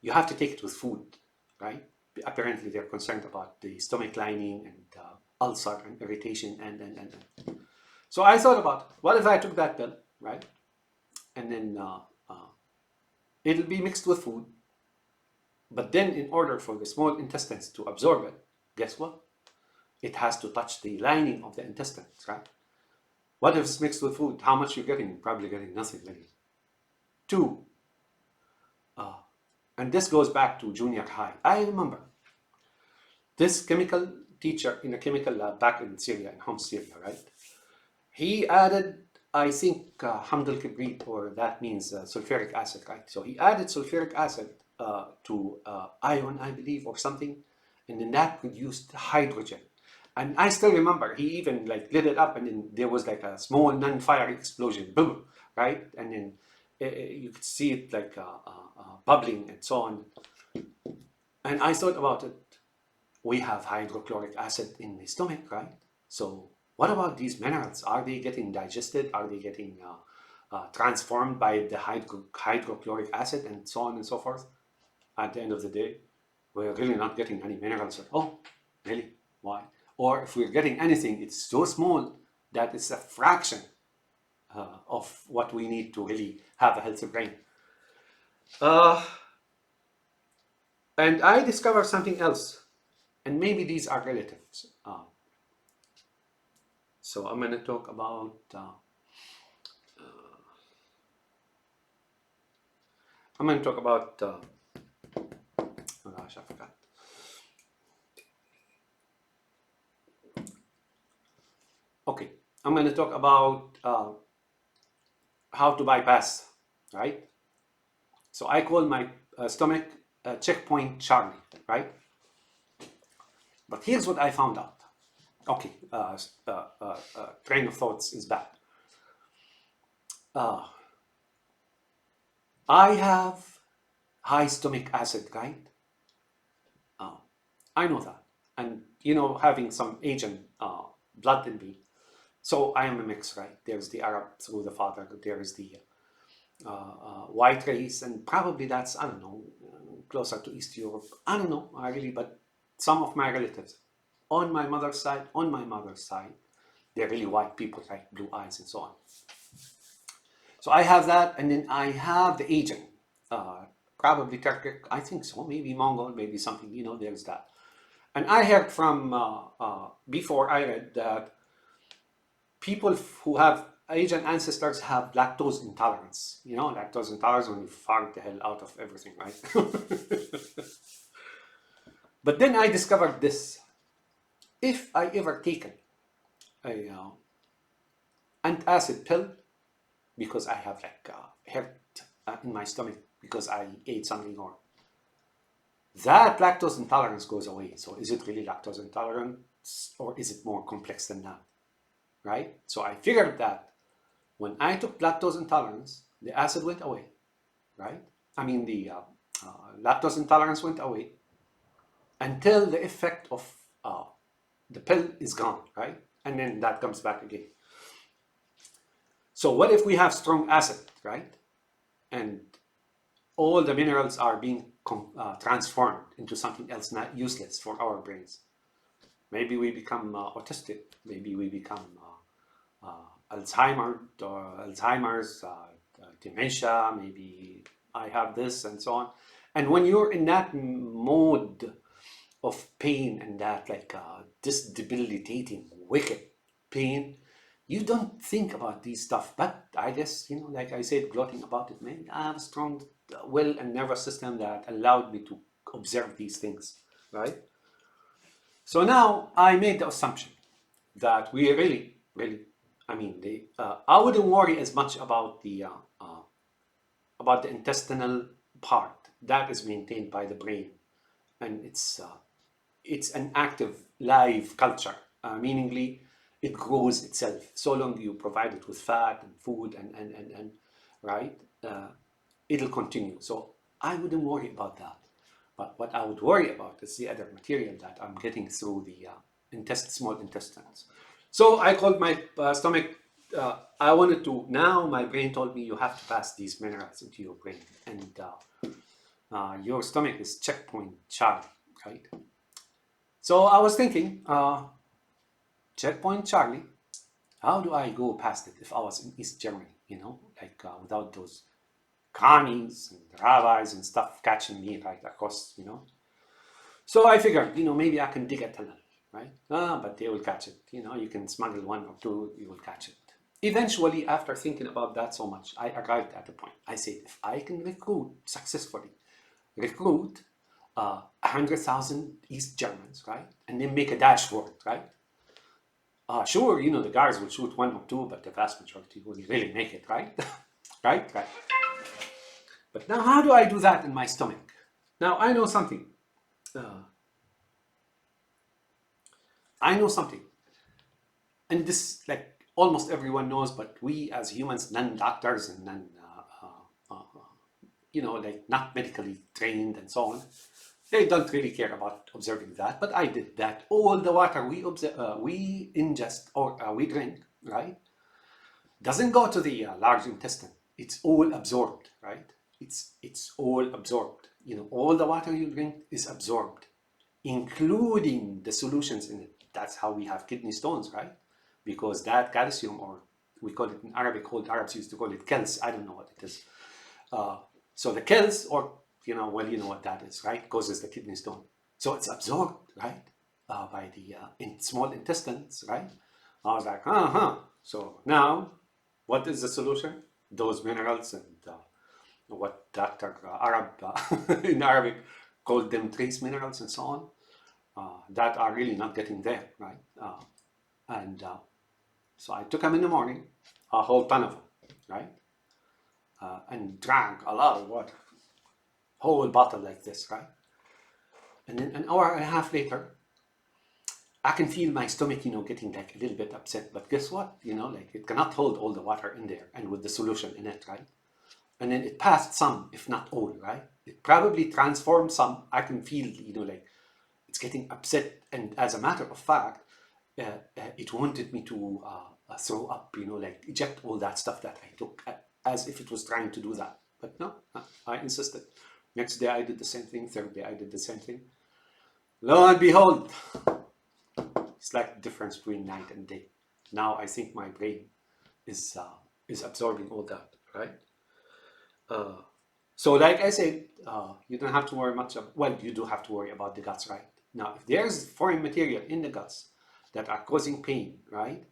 you have to take it with food, right? Apparently they're concerned about the stomach lining and ulcer and irritation and. So I thought about, what if I took that pill, right? And then it'll be mixed with food. But then in order for the small intestines to absorb it, guess what? It has to touch the lining of the intestines, right? What if it's mixed with food? How much you're getting? Probably getting nothing, really. Two, and this goes back to junior high. I remember this chemical teacher in a chemical lab back in Syria, in Homs, Syria, right? He added, I think, hamdul kibrit, or that means sulfuric acid, right? So he added sulfuric acid to iron, I believe, or something, and then that produced hydrogen. And I still remember he even like lit it up, and then there was like a small non-fire explosion, boom, right? And then you could see it like bubbling and so on. And I thought about it. We have hydrochloric acid in the stomach, right? So what about these minerals? Are they getting digested? Are they getting transformed by the hydrochloric acid and so on and so forth? At the end of the day, we're really not getting any minerals at all. Really? Why? Or if we're getting anything, it's so small that is a fraction of what we need to really have a healthy brain. And I discovered something else, and maybe these are relatives. So I'm going to talk about oh gosh, I forgot. Okay, I'm going to talk about how to bypass, right? So I call my stomach checkpoint Charlie, right? But here's what I found out. Okay, train of thoughts is back. I have high stomach acid, right? I know that. And, you know, having some Asian blood in me. So I am a mix, right? There's the Arab through the father, there is the white race, and probably that's, I don't know, closer to East Europe. I don't know, really, but some of my relatives on my mother's side, they're really white people, right? Blue eyes and so on. So I have that, and then I have the Asian, probably Turkic, I think so, maybe Mongol, maybe something, you know, there's that. And I heard from, before I read that people who have Asian ancestors have lactose intolerance. You know, lactose intolerance when you fart the hell out of everything, right? But then I discovered this. If I ever taken a antacid pill, because I have like hurt in my stomach because I ate something, or that lactose intolerance goes away. So is it really lactose intolerance, or is it more complex than that? Right? So I figured that when I took lactose intolerance, the acid went away, right? I mean, the lactose intolerance went away until the effect of the pill is gone, right? And then that comes back again. So what if we have strong acid, right? And all the minerals are being transformed into something else, not useless for our brains. Maybe we become autistic. Maybe we become Alzheimer's, dementia. Maybe I have this and so on. And when you're in that mode of pain and that like this debilitating, wicked pain, you don't think about these stuff. But I guess, you know, like I said, gloating about it, maybe I have a strong will and nervous system that allowed me to observe these things, right? So now I made the assumption that we really, I mean, I wouldn't worry as much about the intestinal part that is maintained by the brain, and it's an active, live culture, meaningly it grows itself so long you provide it with fat and food and right, it'll continue. So I wouldn't worry about that. But what I would worry about is the other material that I'm getting through the small intestines. So I called my stomach. I wanted to. Now my brain told me you have to pass these minerals into your brain, and your stomach is checkpoint Charlie, right? So I was thinking, checkpoint Charlie. How do I go past it if I was in East Germany? You know, like without those commies and rabbis and stuff catching me right across, you know. So I figured, you know, maybe I can dig a tunnel, right? But they will catch it. You know, you can smuggle one or two, you will catch it. Eventually, after thinking about that so much, I arrived at a point. I said, if I can successfully recruit 100,000 East Germans, right? And then make a dashboard, right? Sure, you know, the guys will shoot one or two, but the vast majority will really make it, right? Right. But now, how do I do that in my stomach? Now, I know something. And this, like, almost everyone knows, but we as humans, non-doctors and you know, like not medically trained and so on, they don't really care about observing that. But I did that. All the water we ingest or we drink, right, doesn't go to the large intestine. It's all absorbed, right? It's all absorbed. You know, all the water you drink is absorbed, including the solutions in it. That's how we have kidney stones, right? because that calcium, or we call it in Arabic, old Arabs used to call it kels. I don't know what it is. So the kels, or well, you know what that is, right? Causes the kidney stone. So it's absorbed, right, by the small intestines, right? I was like, So now, what is the solution? Those minerals and what Dr. Arab in Arabic called them trace minerals and so on, that are really not getting there, right? And so I took them in the morning, a whole ton of them, right? And drank a lot of water, whole bottle like this, right? And then an hour and a half later, I can feel my stomach, getting like a little bit upset. But guess what? Like it cannot hold all the water in there and with the solution in it, right? And then it passed some, if not all, right? It probably transformed some. I can feel, like it's getting upset. And as a matter of fact, it wanted me to throw up, like eject all that stuff that I took, as if it was trying to do that. But no, I insisted. Next day I did the same thing. Third day I did the same thing. Lo and behold, it's like the difference between night and day. Now I think my brain is absorbing all that, right? So like I said, you don't have to worry much well, you do have to worry about the guts, right? Now, if there's foreign material in the guts that are causing pain, right,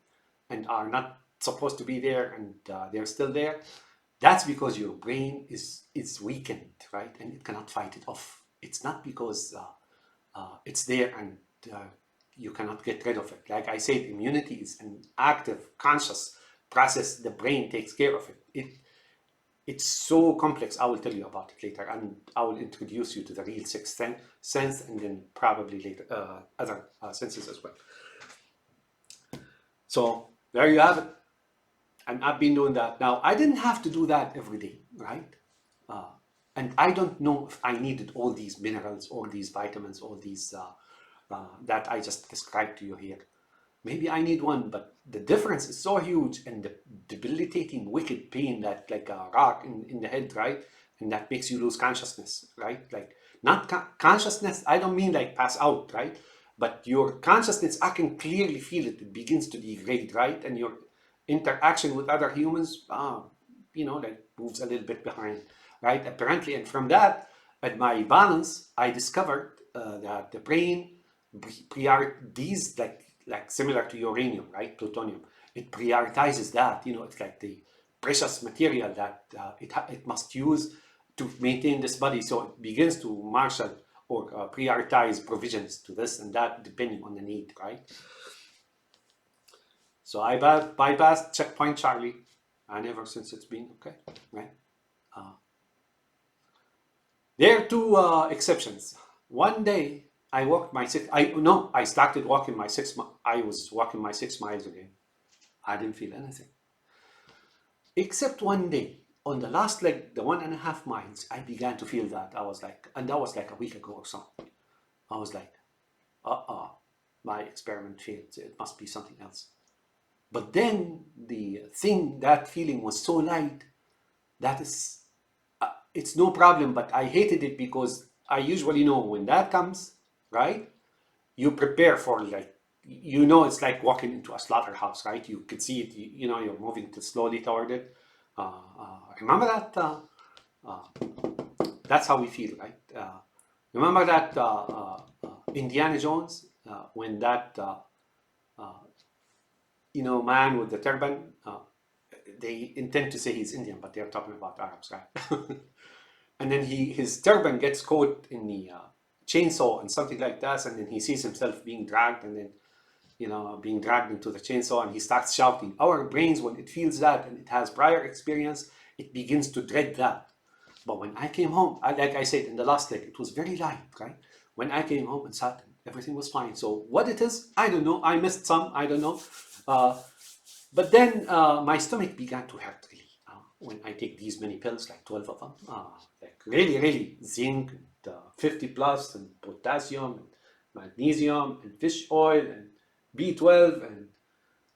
and are not supposed to be there, and they're still there, that's because your brain is weakened, right, and it cannot fight it off. It's not because it's there and you cannot get rid of it. Like I said, immunity is an active, conscious process. The brain takes care of it. It's so complex. I will tell you about it later, and I will introduce you to the real sixth sense, and then probably later other senses as well. So there you have it. And I've been doing that. Now, I didn't have to do that every day, right? And I don't know if I needed all these minerals, all these vitamins, all these that I just described to you here. Maybe I need one, but the difference is so huge, and the debilitating, wicked pain that like a rock in the head, right? And that makes you lose consciousness, right? Like not consciousness, I don't mean like pass out, right? But your consciousness, I can clearly feel it. It begins to degrade, right? And your interaction with other humans, like moves a little bit behind, right? Apparently, and from that, at my balance, I discovered that the brain these like similar to uranium, right? Plutonium. It prioritizes that. It's like the precious material that it must use to maintain this body. So it begins to marshal or prioritize provisions to this and that depending on the need, right? So I bypassed checkpoint Charlie, and ever since it's been okay, right? There are two exceptions. One day I walked my I started walking my 6 miles. I was walking my 6 miles again. I didn't feel anything. Except one day, on the last leg, the 1.5 miles, I began to feel that. And that was like a week ago or so. I was like, my experiment failed. It must be something else. But then that feeling was so light, that is, it's no problem, but I hated it because I usually know when that comes, right? You prepare for it's like walking into a slaughterhouse, right? You could see it, you're moving slowly toward it. Remember that? That's how we feel, right? Remember that Indiana Jones, when that, man with the turban, they intend to say he's Indian, but they're talking about Arabs, right? And then his turban gets caught in the chainsaw and something like that, and then he sees himself being dragged, and then being dragged into the chainsaw, and he starts shouting. Our brains, when it feels that and it has prior experience, it begins to dread that. But when I came home, like I said in the last leg, it was very light, right? When I came home and sat, everything was fine. So what it is, I don't know. I missed some, I don't know. But then my stomach began to hurt really when I take these many pills, like 12 of them, like really, really zinc, and, 50 plus, and potassium, and magnesium, and fish oil, and B12, and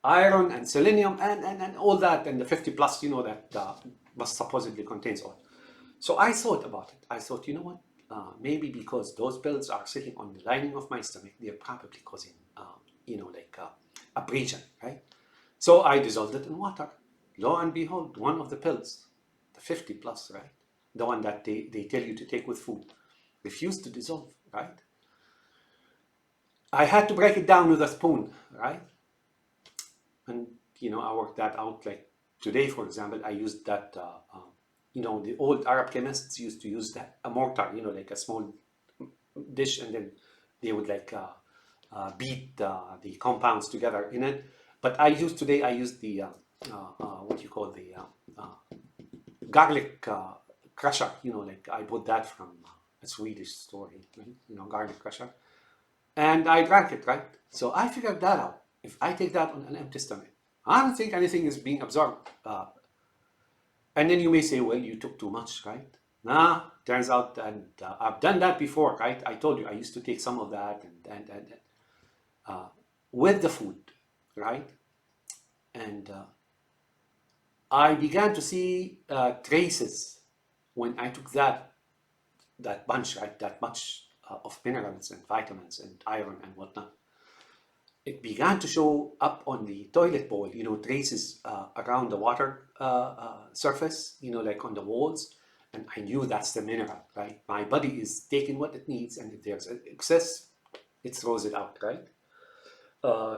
iron, and selenium, and all that, and the 50 plus, that must supposedly contains oil. So I thought about it. I thought, you know what? Maybe because those pills are sitting on the lining of my stomach, they're probably causing, abrasion, right? So I dissolved it in water. Lo and behold, one of the pills, the 50 plus, right? The one that they tell you to take with food, refused to dissolve, right? I had to break it down with a spoon, right? And, I worked that out. Like today, for example, I used that, the old Arab chemists used to use that, a mortar, like a small dish, and then they would like beat the compounds together in it. But I used the, what you call the garlic crusher, like I bought that from a Swedish store, right? Garlic crusher. And I drank it, right? So I figured that out. If I take that on an empty stomach, I don't think anything is being absorbed. And then you may say, well, you took too much, right? Nah, turns out that I've done that before, right? I told you I used to take some of that and with the food, right? And I began to see traces when I took that bunch, right? That much of minerals and vitamins and iron and whatnot. It began to show up on the toilet bowl, traces around the water surface, like on the walls. And I knew that's the mineral, right? My body is taking what it needs, and if there's excess, it throws it out, right?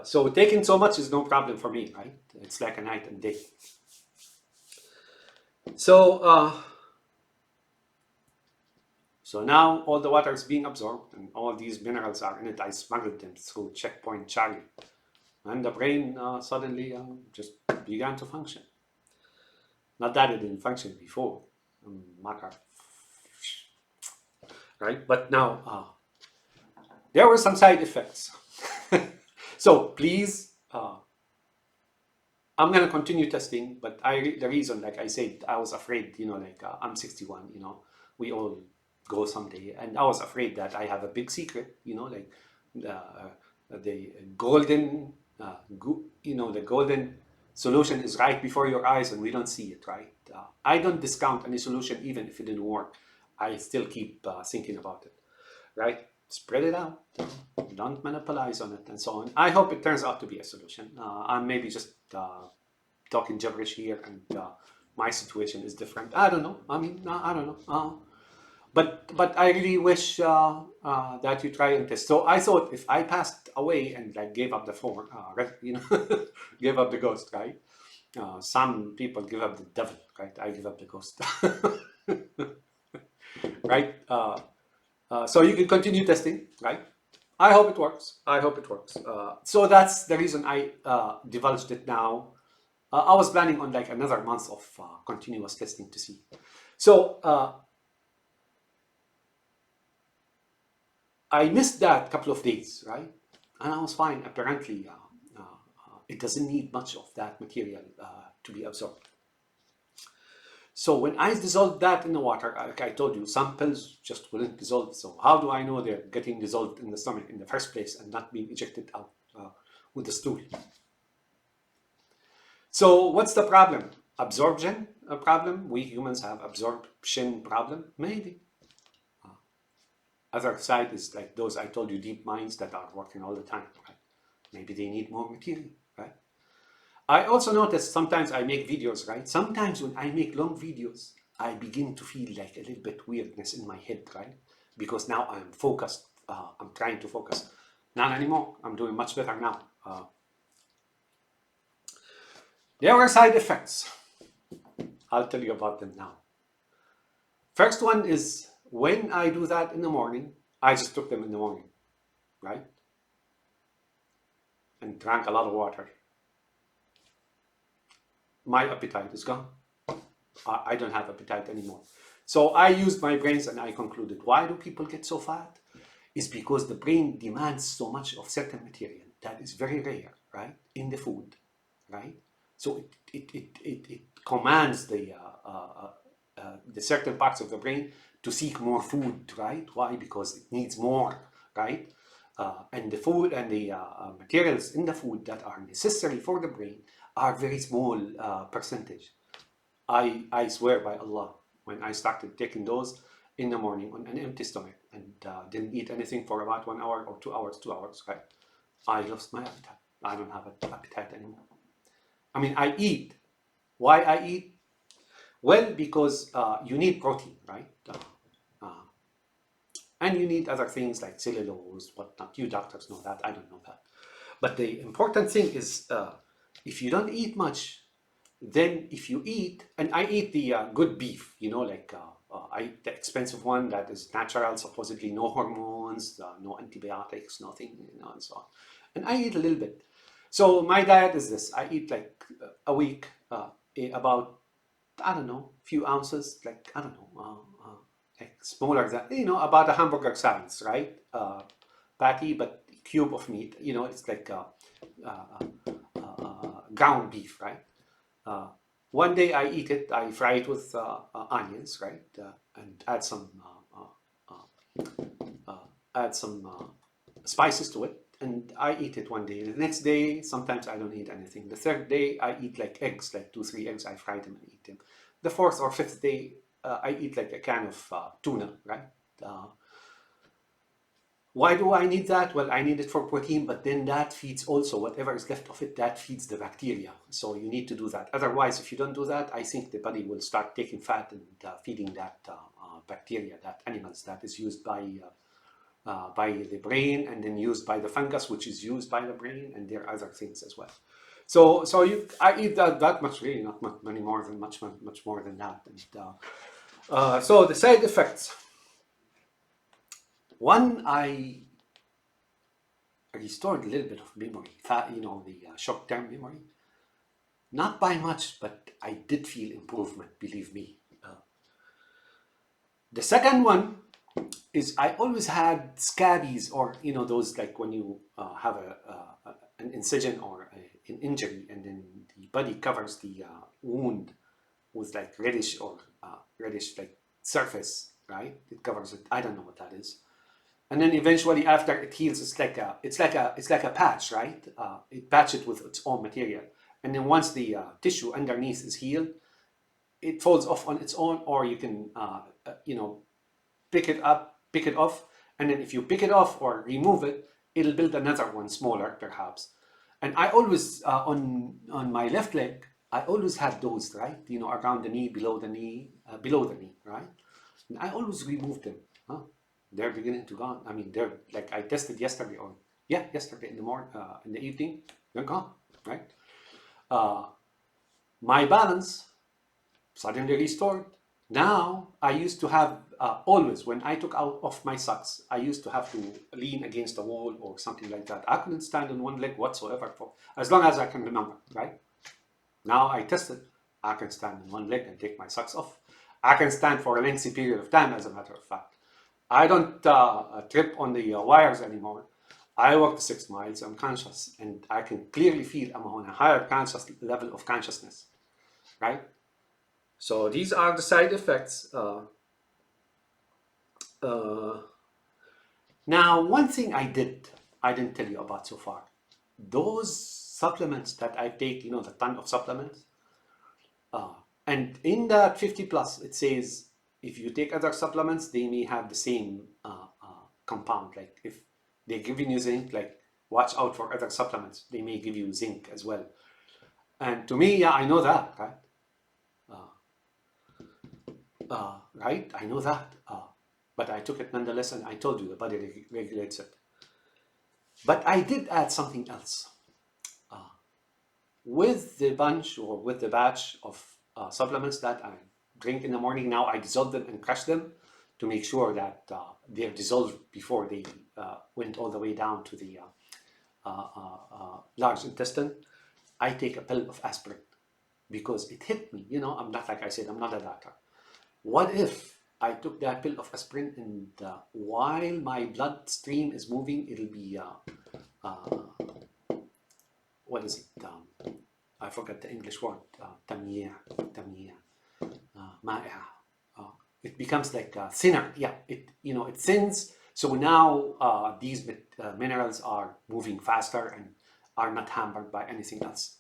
So taking so much is no problem for me, right? It's like a night and day. So now all the water is being absorbed and all these minerals are in it. I smuggled them through checkpoint Charlie. And the brain suddenly just began to function. Not that it didn't function before, right? But now there were some side effects. So please, I'm gonna continue testing. But the reason, like I said, I was afraid. I'm 61. We all go someday, and I was afraid that I have a big secret. Like the golden, the golden solution is right before your eyes and we don't see it, right? I don't discount any solution, even if it didn't work. I still keep thinking about it, right? Spread it out, don't monopolize on it, and so on. I hope it turns out to be a solution. I'm maybe just talking gibberish here, and my situation is different. I don't know. I mean, I don't know. But I really wish that you try and test. So I thought if I passed away and like gave up the phone, gave up the ghost, right? Some people give up the devil, right? I give up the ghost, right? So you can continue testing, right? I hope it works. I hope it works. So that's the reason I divulged it now. I was planning on like another month of continuous testing to see. So I missed that couple of days, right? And I was fine. Apparently, it doesn't need much of that material to be absorbed. So when I dissolved that in the water, like I told you, some pills just wouldn't dissolve. So how do I know they're getting dissolved in the stomach in the first place and not being ejected out with the stool? So what's the problem? Absorption a problem? We humans have absorption problem? Maybe. Other side is like those I told you, deep minds that are working all the time, right? Maybe they need more material, right? I also notice sometimes I make videos, right? Sometimes when I make long videos, I begin to feel like a little bit weirdness in my head, right? Because now I'm focused. I'm trying to focus. Not anymore. I'm doing much better now. There are side effects. I'll tell you about them now. First one is when I do that in the morning, I just took them in the morning, right? And drank a lot of water. My appetite is gone. I don't have appetite anymore. So I used my brains and I concluded, why do people get so fat? It's because the brain demands so much of certain material that is very rare, right? In the food, right? So it commands the certain parts of the brain to seek more food, right? Why? Because it needs more, right? And the food and the materials in the food that are necessary for the brain are very small percentage. I swear by Allah, when I started taking those in the morning on an empty stomach and didn't eat anything for about 1 hour or 2 hours, right? I lost my appetite. I don't have an appetite anymore. I mean, I eat. Why I eat? Well, because you need protein, right? And you need other things like cellulose, whatnot. You doctors know that. I don't know that. But the important thing is, if you don't eat much, then if you eat, and I eat the good beef, like I eat the expensive one that is natural, supposedly no hormones, no antibiotics, nothing, and so on. And I eat a little bit. So my diet is this: I eat like a week, about, I don't know, few ounces, like I don't know, like smaller than, about a hamburger size, right? Patty, but cube of meat. It's like uh, ground beef, right? Uh, one day I eat it, I fry it with onions, right, and add some spices to it, and I eat it one day. The next day, sometimes I don't eat anything. The third day, I eat like eggs, like 2, 3 eggs. I fry them and eat them. The fourth or fifth day, I eat like a can of tuna, right? Uh, why do I need that? Well, I need it for protein, but then that feeds also whatever is left of it, that feeds the bacteria. So you need to do that. Otherwise, if you don't do that, I think the body will start taking fat and feeding that bacteria, that animals that is used by the brain and then used by the fungus, which is used by the brain, and there are other things as well. So I eat that much, really, not much, much more than that. And so the side effects. One, I restored a little bit of memory, the short-term memory. Not by much, but I did feel improvement, believe me. The second one is I always had scabies, or those, like when you have an incision or an injury, and then the body covers the wound with like reddish or reddish like surface, right? It covers it. I don't know what that is. And then eventually, after it heals, it's like a patch, right? It patches it with its own material, and then once the tissue underneath is healed, it falls off on its own, or you can pick it off, and then if you pick it off or remove it, it'll build another one smaller, perhaps. And I always on my left leg, I always had those, right? Around the knee, below the knee, right? And I always removed them. Huh? They're beginning to gone. I mean, they're like, I tested yesterday, or yesterday in the morning, in the evening, they're gone, right? My balance suddenly restored. Now I used to have always, when I took out off my socks, I used to have to lean against a wall or something like that. I couldn't stand on one leg whatsoever for as long as I can remember, right? Now I tested. I can stand on one leg and take my socks off. I can stand for a lengthy period of time, as a matter of fact. I don't trip on the wires anymore. I walk 6 miles, I'm conscious, and I can clearly feel I'm on a higher conscious level of consciousness, right? So these are the side effects. Now, one thing I didn't tell you about so far. Those supplements that I take, the ton of supplements, and in that 50 plus, it says if you take other supplements, they may have the same compound. Like if they're giving you zinc, like watch out for other supplements. They may give you zinc as well. And to me, yeah, I know that, right? Right? I know that. But I took it nonetheless, and I told you the body regulates it. But I did add something else. With the bunch or with the batch of supplements that I drink in the morning, now I dissolve them and crush them to make sure that they're dissolved before they went all the way down to the large intestine. I take a pill of aspirin because it hit me. I'm not, like I said, I'm not a doctor. What if I took that pill of aspirin, and while my bloodstream is moving, it'll be what is it? I forgot the English word. Tamiyah, ma'i'a. It becomes like thinner. Yeah, it thins. So now these minerals are moving faster and are not hampered by anything else.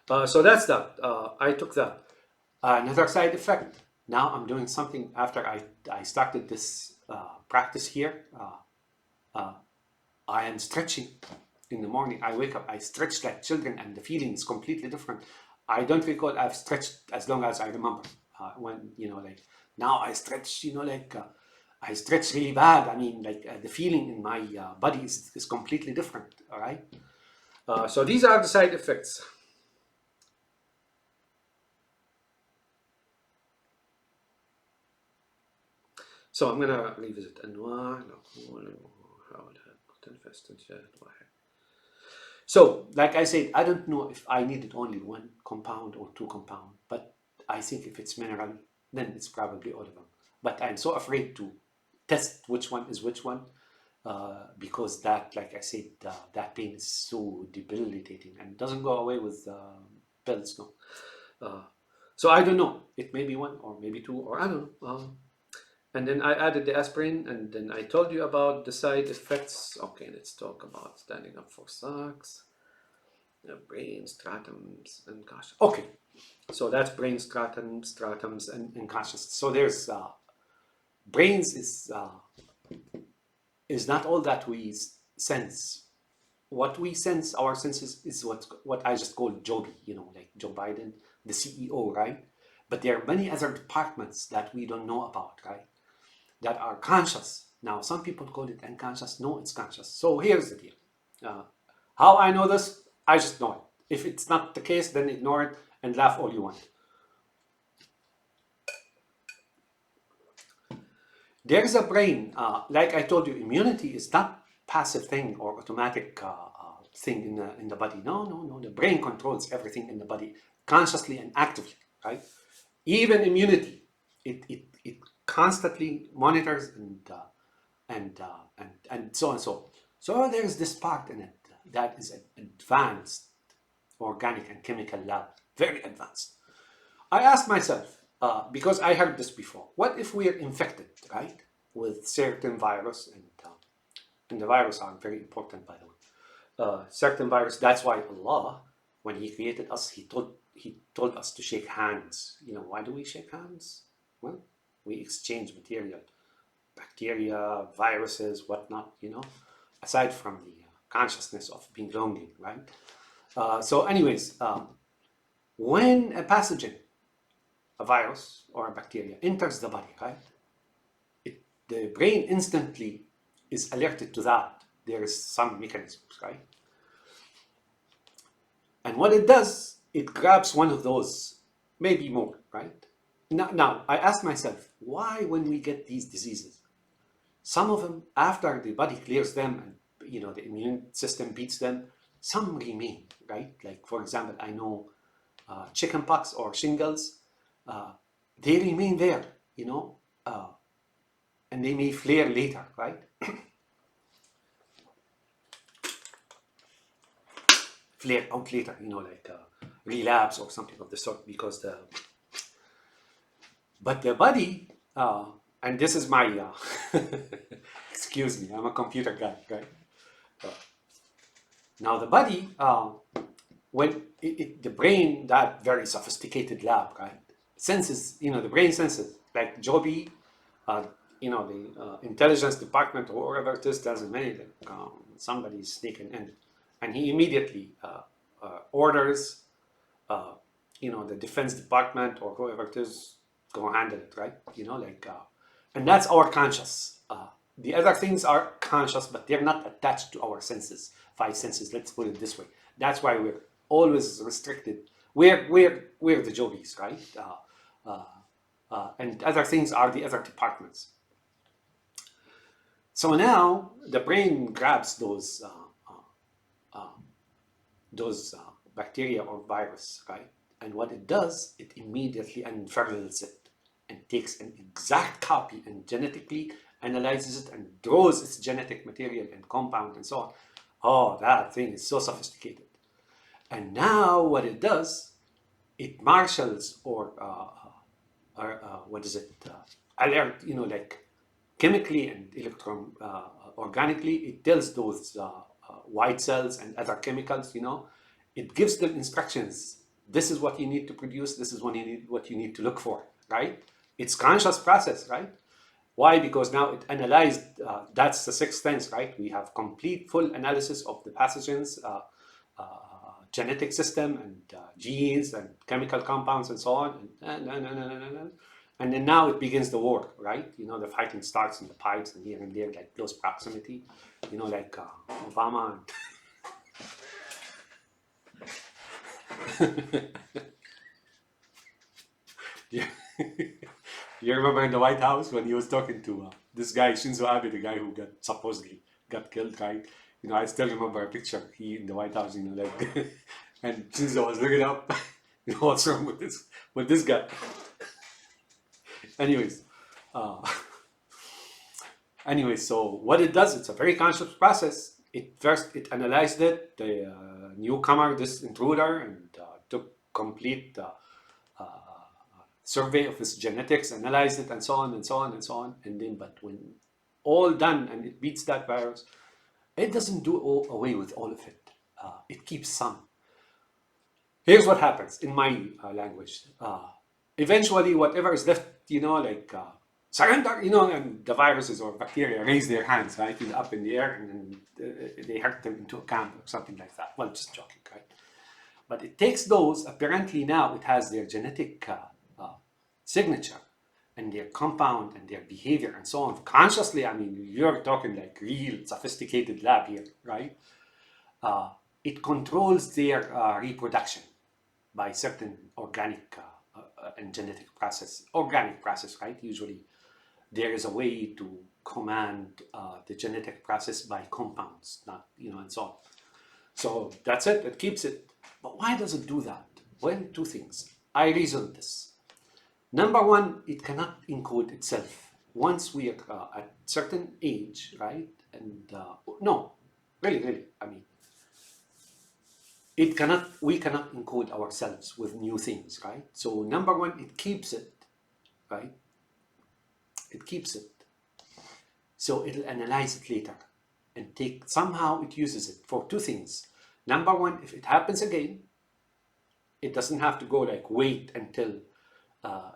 So that's that. I took that. Another side effect. Now I'm doing something after I started this practice here. I am stretching in the morning. I wake up, I stretch like children, and the feeling is completely different. I don't recall I've stretched as long as I remember. When, like now I stretch, I stretch really bad. I mean, like the feeling in my body is completely different. All right. So these are the side effects. So I'm gonna revisit أنواع العقول وحاولها تنفس تنشأ واحد. So, like I said, I don't know if I needed only one compound or two compound, but I think if it's mineral, then it's probably all of them. But I'm so afraid to test which one is which one, because that, like I said, that pain is so debilitating and doesn't go away with pills, no. So I don't know. It may be one or maybe two, or I don't know. And then I added the aspirin, and then I told you about the side effects. Okay, let's talk about standing up for socks, brain stratums, and consciousness. Okay, so that's brain stratums, and consciousness. So there's brains is not all that we sense. What we sense, our senses, is what I just call Joby, like Joe Biden, the CEO, right? But there are many other departments that we don't know about, right? That are conscious. Now, some people call it unconscious. No, it's conscious. So here's the deal. How I know this? I just know it. If it's not the case, then ignore it and laugh all you want. There's a brain, like I told you, immunity is not passive thing or automatic thing in the body. No. The brain controls everything in the body consciously and actively, right? Even immunity, it constantly monitors and so on and so. So there's this part in it that is an advanced organic and chemical lab, very advanced. I asked myself, because I heard this before, what if we are infected, right, with certain virus, and the virus are very important, by the way. Certain virus, that's why Allah, when He created us, He told us to shake hands. Why do we shake hands? Well, we exchange material, bacteria, viruses, whatnot, aside from the consciousness of belonging, right? So anyways, when a pathogen, a virus or a bacteria enters the body, right, the brain instantly is alerted to that. There is some mechanisms, right? And what it does, it grabs one of those, maybe more, right? Now, I asked myself, why when we get these diseases, some of them, after the body clears them and the immune system beats them, some remain, right? Like, for example, I know chickenpox or shingles, they remain there, and they may flare later, right? Flare out later, like relapse or something of the sort, because but the body, and this is my, excuse me, I'm a computer guy, right? Now the body, when the brain, that very sophisticated lab, right, senses, the brain senses, like Joby, the intelligence department or whatever it is doesn't mean like somebody's sneaking in, and he immediately orders, the defense department or whoever it is go handle it, right? And that's our conscious. The other things are conscious, but they're not attached to our senses, five senses. Let's put it this way. That's why we're always restricted. We're the Jobies, right? And other things are the other departments. So now the brain grabs those bacteria or virus, right? And what it does, it immediately unfurls it and takes an exact copy and genetically analyzes it and draws its genetic material and compound and so on. Oh, that thing is so sophisticated. And now what it does, it marshals or what is it? Alert, like chemically and organically, it tells those white cells and other chemicals, it gives them instructions. This is what you need to produce. This is what you need to look for, right? It's conscious process, right? Why? Because now it analyzed, that's the sixth sense, right? We have complete full analysis of the pathogens genetic system and genes and chemical compounds and so on. And then now it begins the war, right? The fighting starts in the pipes and here and there, like close proximity, like Obama and yeah. You remember in the White House when he was talking to this guy Shinzo Abe, the guy who supposedly got killed, right? I still remember a picture he in the White House, like, and Shinzo was looking up, what's wrong with this guy? Anyways, uh, so what it does, it's a very conscious process. It analyzed it, the newcomer, this intruder, and took complete survey of his genetics, analyzed it, and so on and so on and so on. And then, but when all done and it beats that virus, it doesn't do away with all of it. It keeps some. Here's what happens in my language. Eventually, whatever is left, like surrender, and the viruses or bacteria raise their hands, right, up in the air, and then they hurt them into a camp or something like that. Well, just joking, right? But it takes those, apparently now it has their genetic signature and their compound and their behavior and so on. Consciously, I mean, you're talking like real sophisticated lab here, right? It controls their reproduction by certain organic and genetic process, right? Usually there is a way to command the genetic process by compounds, not, and so on. So that's it, it keeps it. But why does it do that? Well, two things. I reasoned this. Number one, it cannot encode itself. Once we are at certain age, right? And no, really, I mean, we cannot encode ourselves with new things, right? So number one, it keeps it, right? It keeps it. So it'll analyze it later and somehow it uses it for two things. Number one, if it happens again, it doesn't have to go like wait until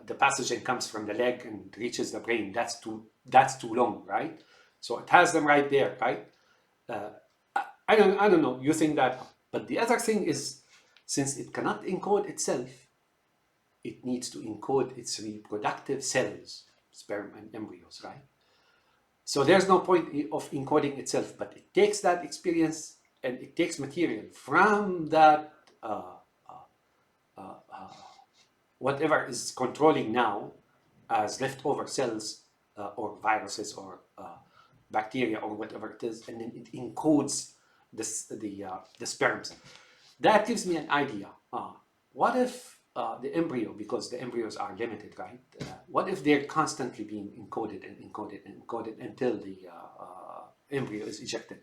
the pathogen comes from the leg and reaches the brain. That's too long, right? So it has them right there, right? I don't know. You think that, but the other thing is, since it cannot encode itself, it needs to encode its reproductive cells, sperm and embryos, right? So there's no point of encoding itself, but it takes that experience and it takes material from that whatever is controlling now as leftover cells or viruses or bacteria or whatever it is, and then it encodes the sperms. That gives me an idea. What if the embryo, because the embryos are limited, right? What if they're constantly being encoded and encoded and encoded until the embryo is ejected?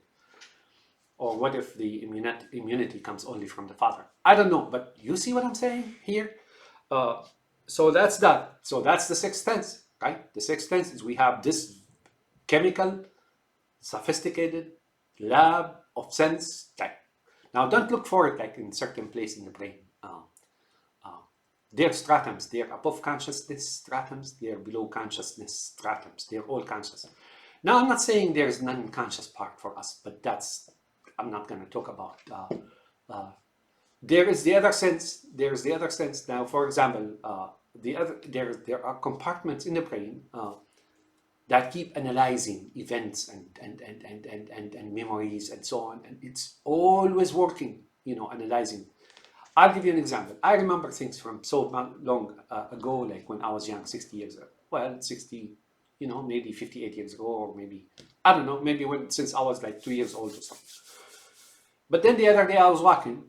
Or what if the immunity comes only from the father? I don't know, but you see what I'm saying here? So that's that. So that's the sixth sense, right? The sixth sense is we have this chemical, sophisticated lab of sense. Now, don't look for it like in certain place in the brain. They're stratums. They're above consciousness stratums. They're below consciousness stratums. They're all conscious. Now, I'm not saying there's non-conscious part for us, but I'm not going to talk about. There is the other sense. There's the other sense. Now, for example, there are compartments in the brain that keep analyzing events and memories and so on, and it's always working. Analyzing. I'll give you an example. I remember things from so long ago, like when I was young, 60 years ago. Well, 60, maybe 58 years ago, or maybe, I don't know, maybe since I was like 2 years old or something. But then the other day I was walking,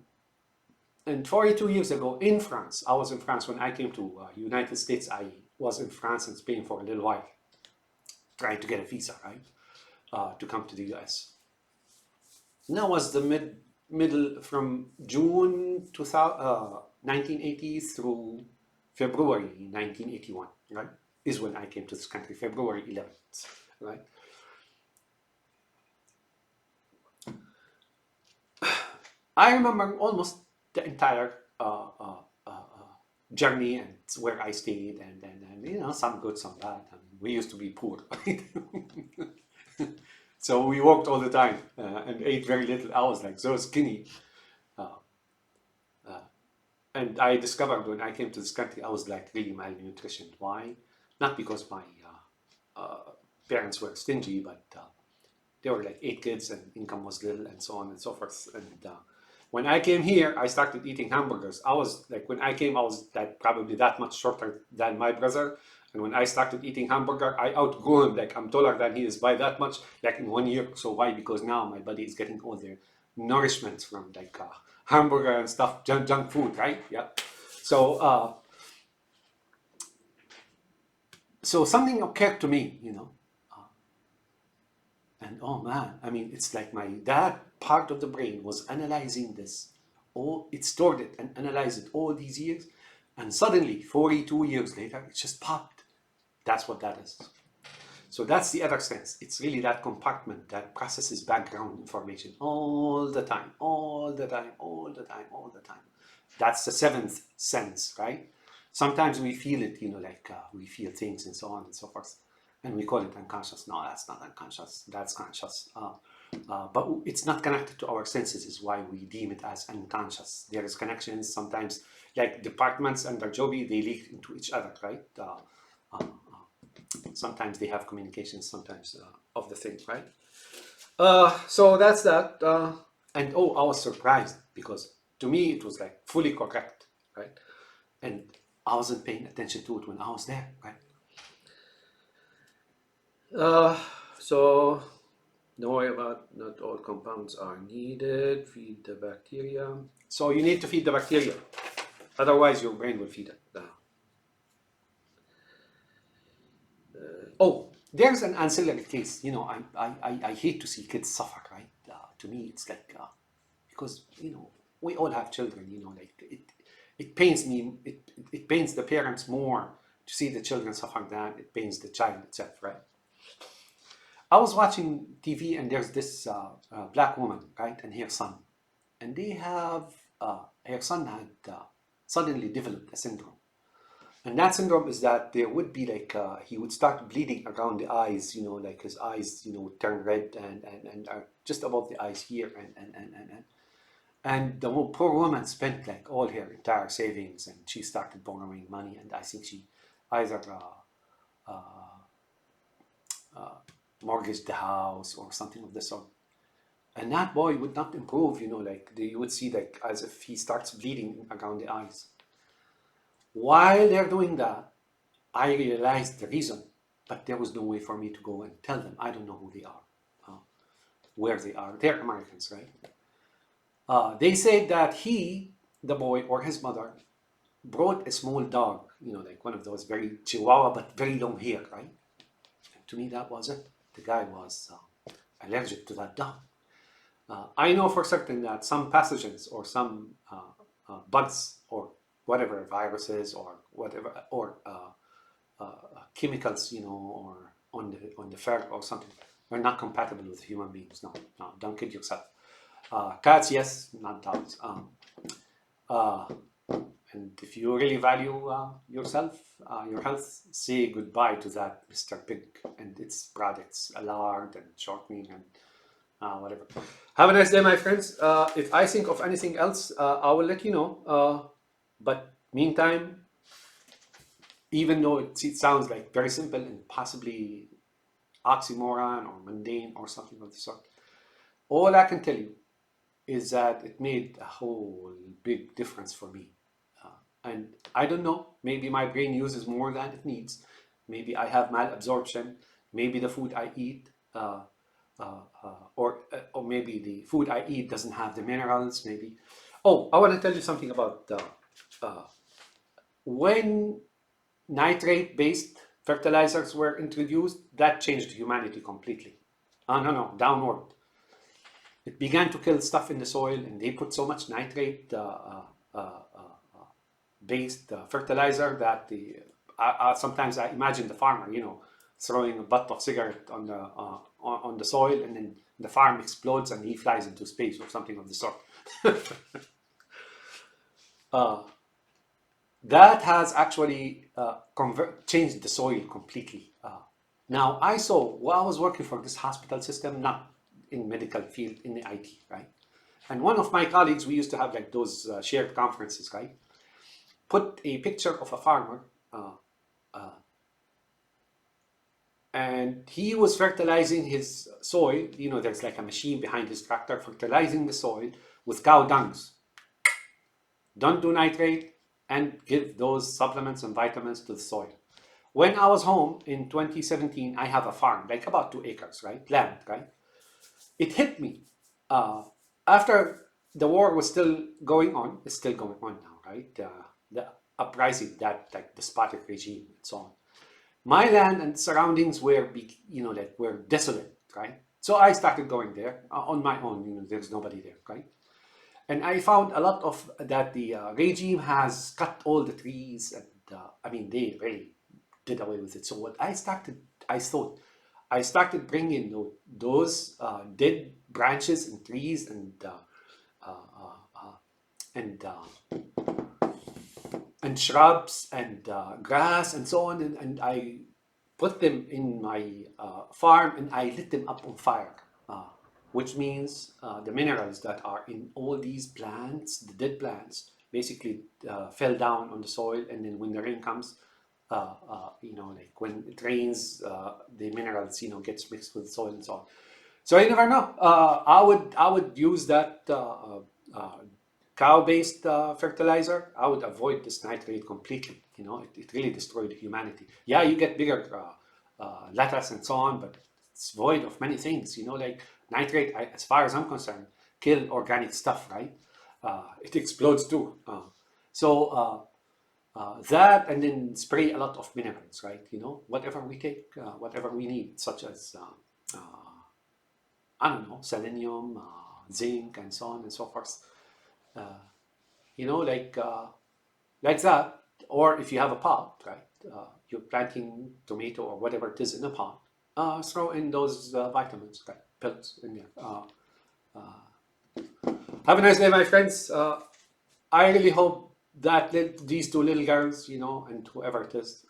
and 42 years ago in France, I was in France when I came to United States. I was in France and Spain for a little while, trying to get a visa, right, to come to the US. And that was the middle from June 1980 through February 1981, right, is when I came to this country, February 11th, right? I remember almost the entire journey and where I stayed, and some good, some bad. We used to be poor, right? So we walked all the time and ate very little. I was like so skinny. and I discovered when I came to this country, I was like really malnutrition. Why? Not because my parents were stingy, but there were like 8 kids and income was little and so on and so forth. And when I came here, I started eating hamburgers. I was like, when I came, I was like probably that much shorter than my brother. And when I started eating hamburger, I outgrew him. Like I'm taller than he is by that much, like in 1 year. So why? Because now my body is getting all the nourishment from like hamburger and stuff, junk food, right? Yeah. So so something occurred to me, and oh man, I mean, it's like that part of the brain was analyzing this. Oh, it stored it and analyzed it all these years. And suddenly, 42 years later, it just popped. That's what that is. So that's the other sense. It's really that compartment that processes background information all the time, all the time, all the time, all the time. That's the seventh sense, right? Sometimes we feel it, like we feel things and so on and so forth. And we call it unconscious. No, that's not unconscious. That's conscious. But it's not connected to our senses, is why we deem it as unconscious. There is connections sometimes, like departments under Joby, they leak into each other, right? Sometimes they have communications, sometimes of the thing, right? So that's that. And oh, I was surprised because to me it was like fully correct, right? And I wasn't paying attention to it when I was there, right? So don't worry about, not all compounds are needed. Feed the bacteria. So you need to feed the bacteria, otherwise your brain will feed it. Oh, there's an ancillary case. I hate to see kids suffer, right? To me, it's like because we all have children. Like it pains me. It pains the parents more to see the children suffer than it pains the child itself, right? I was watching TV and there's this black woman, right, and her son, and they have her son had suddenly developed a syndrome. And that syndrome is that there would be like, he would start bleeding around the eyes, like his eyes, would turn red and are just above the eyes here. And the poor woman spent like all her entire savings and she started borrowing money. And I think she either mortgaged the house or something of the sort. And that boy would not improve, like you would see like as if he starts bleeding around the eyes. While they're doing that, I realized the reason, but there was no way for me to go and tell them. I don't know who they are, where they are. They're Americans, right? They said that the boy or his mother, brought a small dog, like one of those very chihuahua, but very long hair, right? And to me, that was it. The guy was allergic to that dog. I know for certain that some pathogens or some bugs or whatever, viruses or whatever, or chemicals, or on the fur or something, are not compatible with human beings. No, don't kid yourself. Cats, yes, not dogs. And if you really value yourself, your health, say goodbye to that Mr. Pig and its products, lard and shortening and whatever. Have a nice day, my friends. If I think of anything else, I will let you know. But meantime, even though it sounds like very simple and possibly oxymoron or mundane or something of the sort, all I can tell you is that it made a whole big difference for me. And I don't know, maybe my brain uses more than it needs. Maybe I have malabsorption. Maybe the food I eat, or maybe the food I eat doesn't have the minerals, maybe. Oh, I want to tell you something about when nitrate-based fertilizers were introduced, that changed humanity completely. No, downward. It began to kill stuff in the soil, and they put so much nitrate based fertilizer that sometimes I imagine the farmer, throwing a butt of cigarette on the soil, and then the farm explodes and he flies into space or something of the sort. That has actually changed the soil completely. Now I saw, while I was working for this hospital system, not in medical field, in the IT, right? And one of my colleagues, we used to have like those shared conferences, right? put a picture of a farmer, uh, and he was fertilizing his soil. You know, there's like a machine behind his tractor fertilizing the soil with cow dungs. Don't do nitrate, and give those supplements and vitamins to the soil. When I was home in 2017, I have a farm, like about 2 acres, right? Land, right? It hit me. After the war was still going on, it's still going on now, right? The uprising, that like despotic regime and so on. My land and surroundings were, like were desolate, right? So I started going there on my own. You know, there's nobody there, right? And I found a lot of that the regime has cut all the trees, and I mean they really did away with it. So what I started bringing those dead branches and trees uh, uh, uh, and shrubs and grass and so on, and I put them in my farm and I lit them up on fire, which means the minerals that are in all these plants, the dead plants, basically fell down on the soil, and then when the rain comes, like when it rains, the minerals, gets mixed with the soil and so on. So you never know. I would use that cow-based fertilizer. I would avoid this nitrate completely. You know, it really destroyed humanity. Yeah, you get bigger lettuce and so on, but it's void of many things. You know, like nitrate, as far as I'm concerned, kill organic stuff, right? It explodes too. That, and then spray a lot of minerals, right? You know, whatever we take, whatever we need, such as I don't know, selenium, zinc, and so on and so forth. Uh, like that. Or if you have a pot, right? You're planting tomato or whatever it is in a pot. Throw in those vitamins, right? Pills in there. Have a nice day, my friends. I really hope that these two little girls, and whoever it is,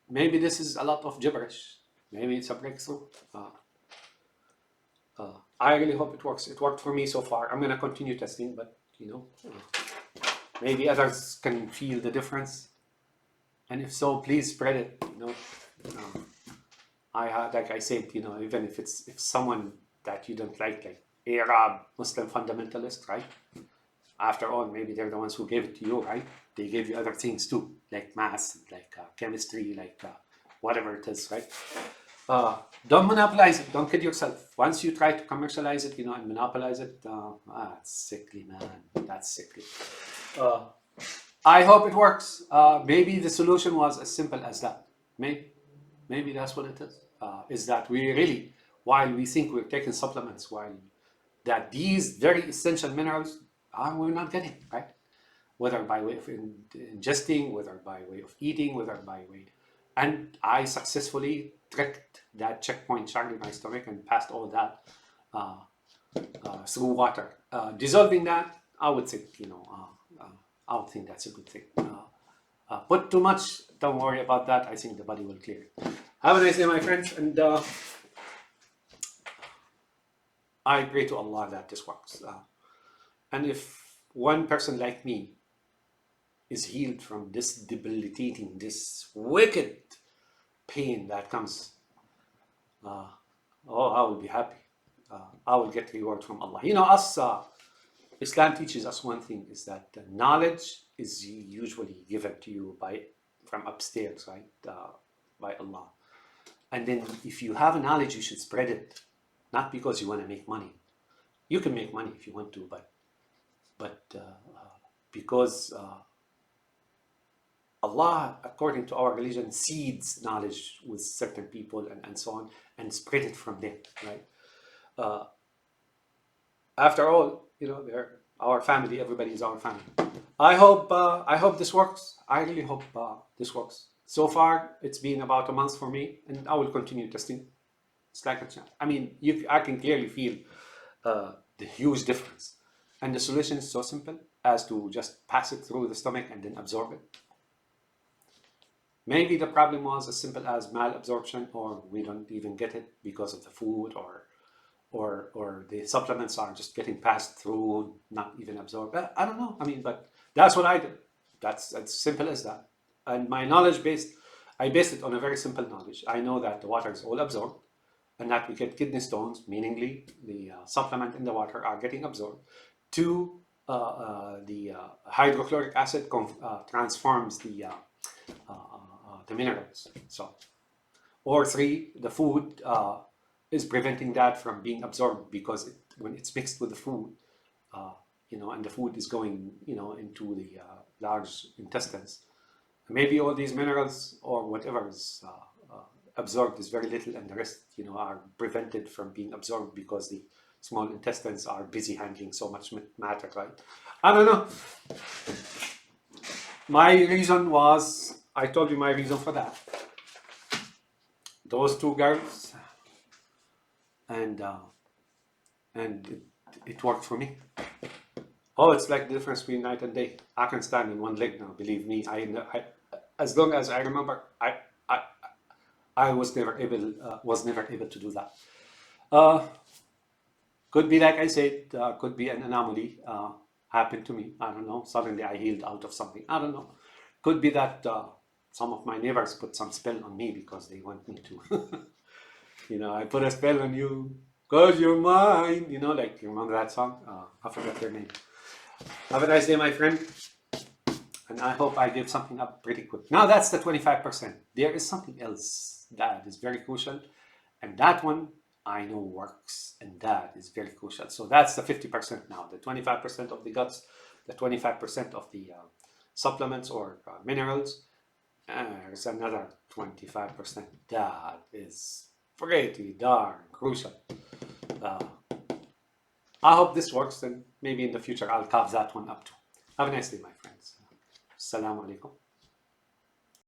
maybe this is a lot of gibberish. Maybe it's a breakthrough. I really hope it works. It worked for me so far. I'm going to continue testing, but maybe others can feel the difference. And if so, please spread it. Like I said, even if someone that you don't like Arab Muslim fundamentalist, right? After all, maybe they're the ones who gave it to you, right? They gave you other things too, like math, like chemistry, like whatever it is, right? Don't monopolize it. Don't kid yourself. Once you try to commercialize it, and monopolize it, it's sickly, man. That's sickly. I hope it works. Maybe the solution was as simple as that. Maybe that's what it is. Is that we really, while we think we're taking supplements, while that these very essential minerals we're not getting, right? Whether by way of ingesting, whether by way of eating, whether by way. And I successfully tricked that checkpoint chart in my stomach and passed all that through water. Dissolving that, I would think, I would think that's a good thing. Put too much, don't worry about that. I think the body will clear it. Have a nice day, my friends, and I pray to Allah that this works. And if one person like me is healed from this debilitating, this wicked pain that comes, I will be happy. I will get reward from Allah. Us, Islam teaches us one thing, is that knowledge is usually given to you from upstairs, right? By Allah. And then if you have a knowledge, you should spread it, not because you want to make money. You can make money if you want to, but because Allah, according to our religion, seeds knowledge with certain people and so on, and spread it from there, right? After all, they're our family. Everybody is our family. I hope this works. I really hope this works. So far, it's been about a month for me, and I will continue testing. It's like I mean, I can clearly feel the huge difference, and the solution is so simple as to just pass it through the stomach and then absorb it. Maybe the problem was as simple as malabsorption, or we don't even get it because of the food, or the supplements are just getting passed through, not even absorbed. I don't know. I mean, but That's what I do. That's as simple as that. And my knowledge based, I based it on a very simple knowledge. I know that the water is all absorbed and that we get kidney stones, meaningly the supplement in the water are getting absorbed. Two, the hydrochloric acid transforms the minerals. So, or three, the food is preventing that from being absorbed because when it's mixed with the food, and the food is going, into the large intestines. Maybe all these minerals or whatever is absorbed is very little, and the rest, are prevented from being absorbed because the small intestines are busy handling so much matter, right? I don't know. My reason was, I told you my reason for that. Those two girls, and it worked for me. Oh, it's like the difference between night and day. I can stand in one leg now. Believe me, I as long as I remember, I was never able to do that. Could be like I said, could be an anomaly. Happened to me. I don't know. Suddenly I healed out of something. I don't know. Could be that some of my neighbors put some spell on me because they want me to. I put a spell on you because you're mine. Like, you remember that song? I forgot their name. Have a nice day, my friend. And I hope I give something up pretty quick. Now that's the 25%. There is something else that is very crucial. And that one I know works. And that is very crucial. So that's the 50% now. The 25% of the guts, the 25% of the supplements or minerals. There's another 25%. That is pretty darn crucial. I hope this works, and maybe in the future I'll carve that one up too. Have a nice day, my friends. Assalamu alaikum.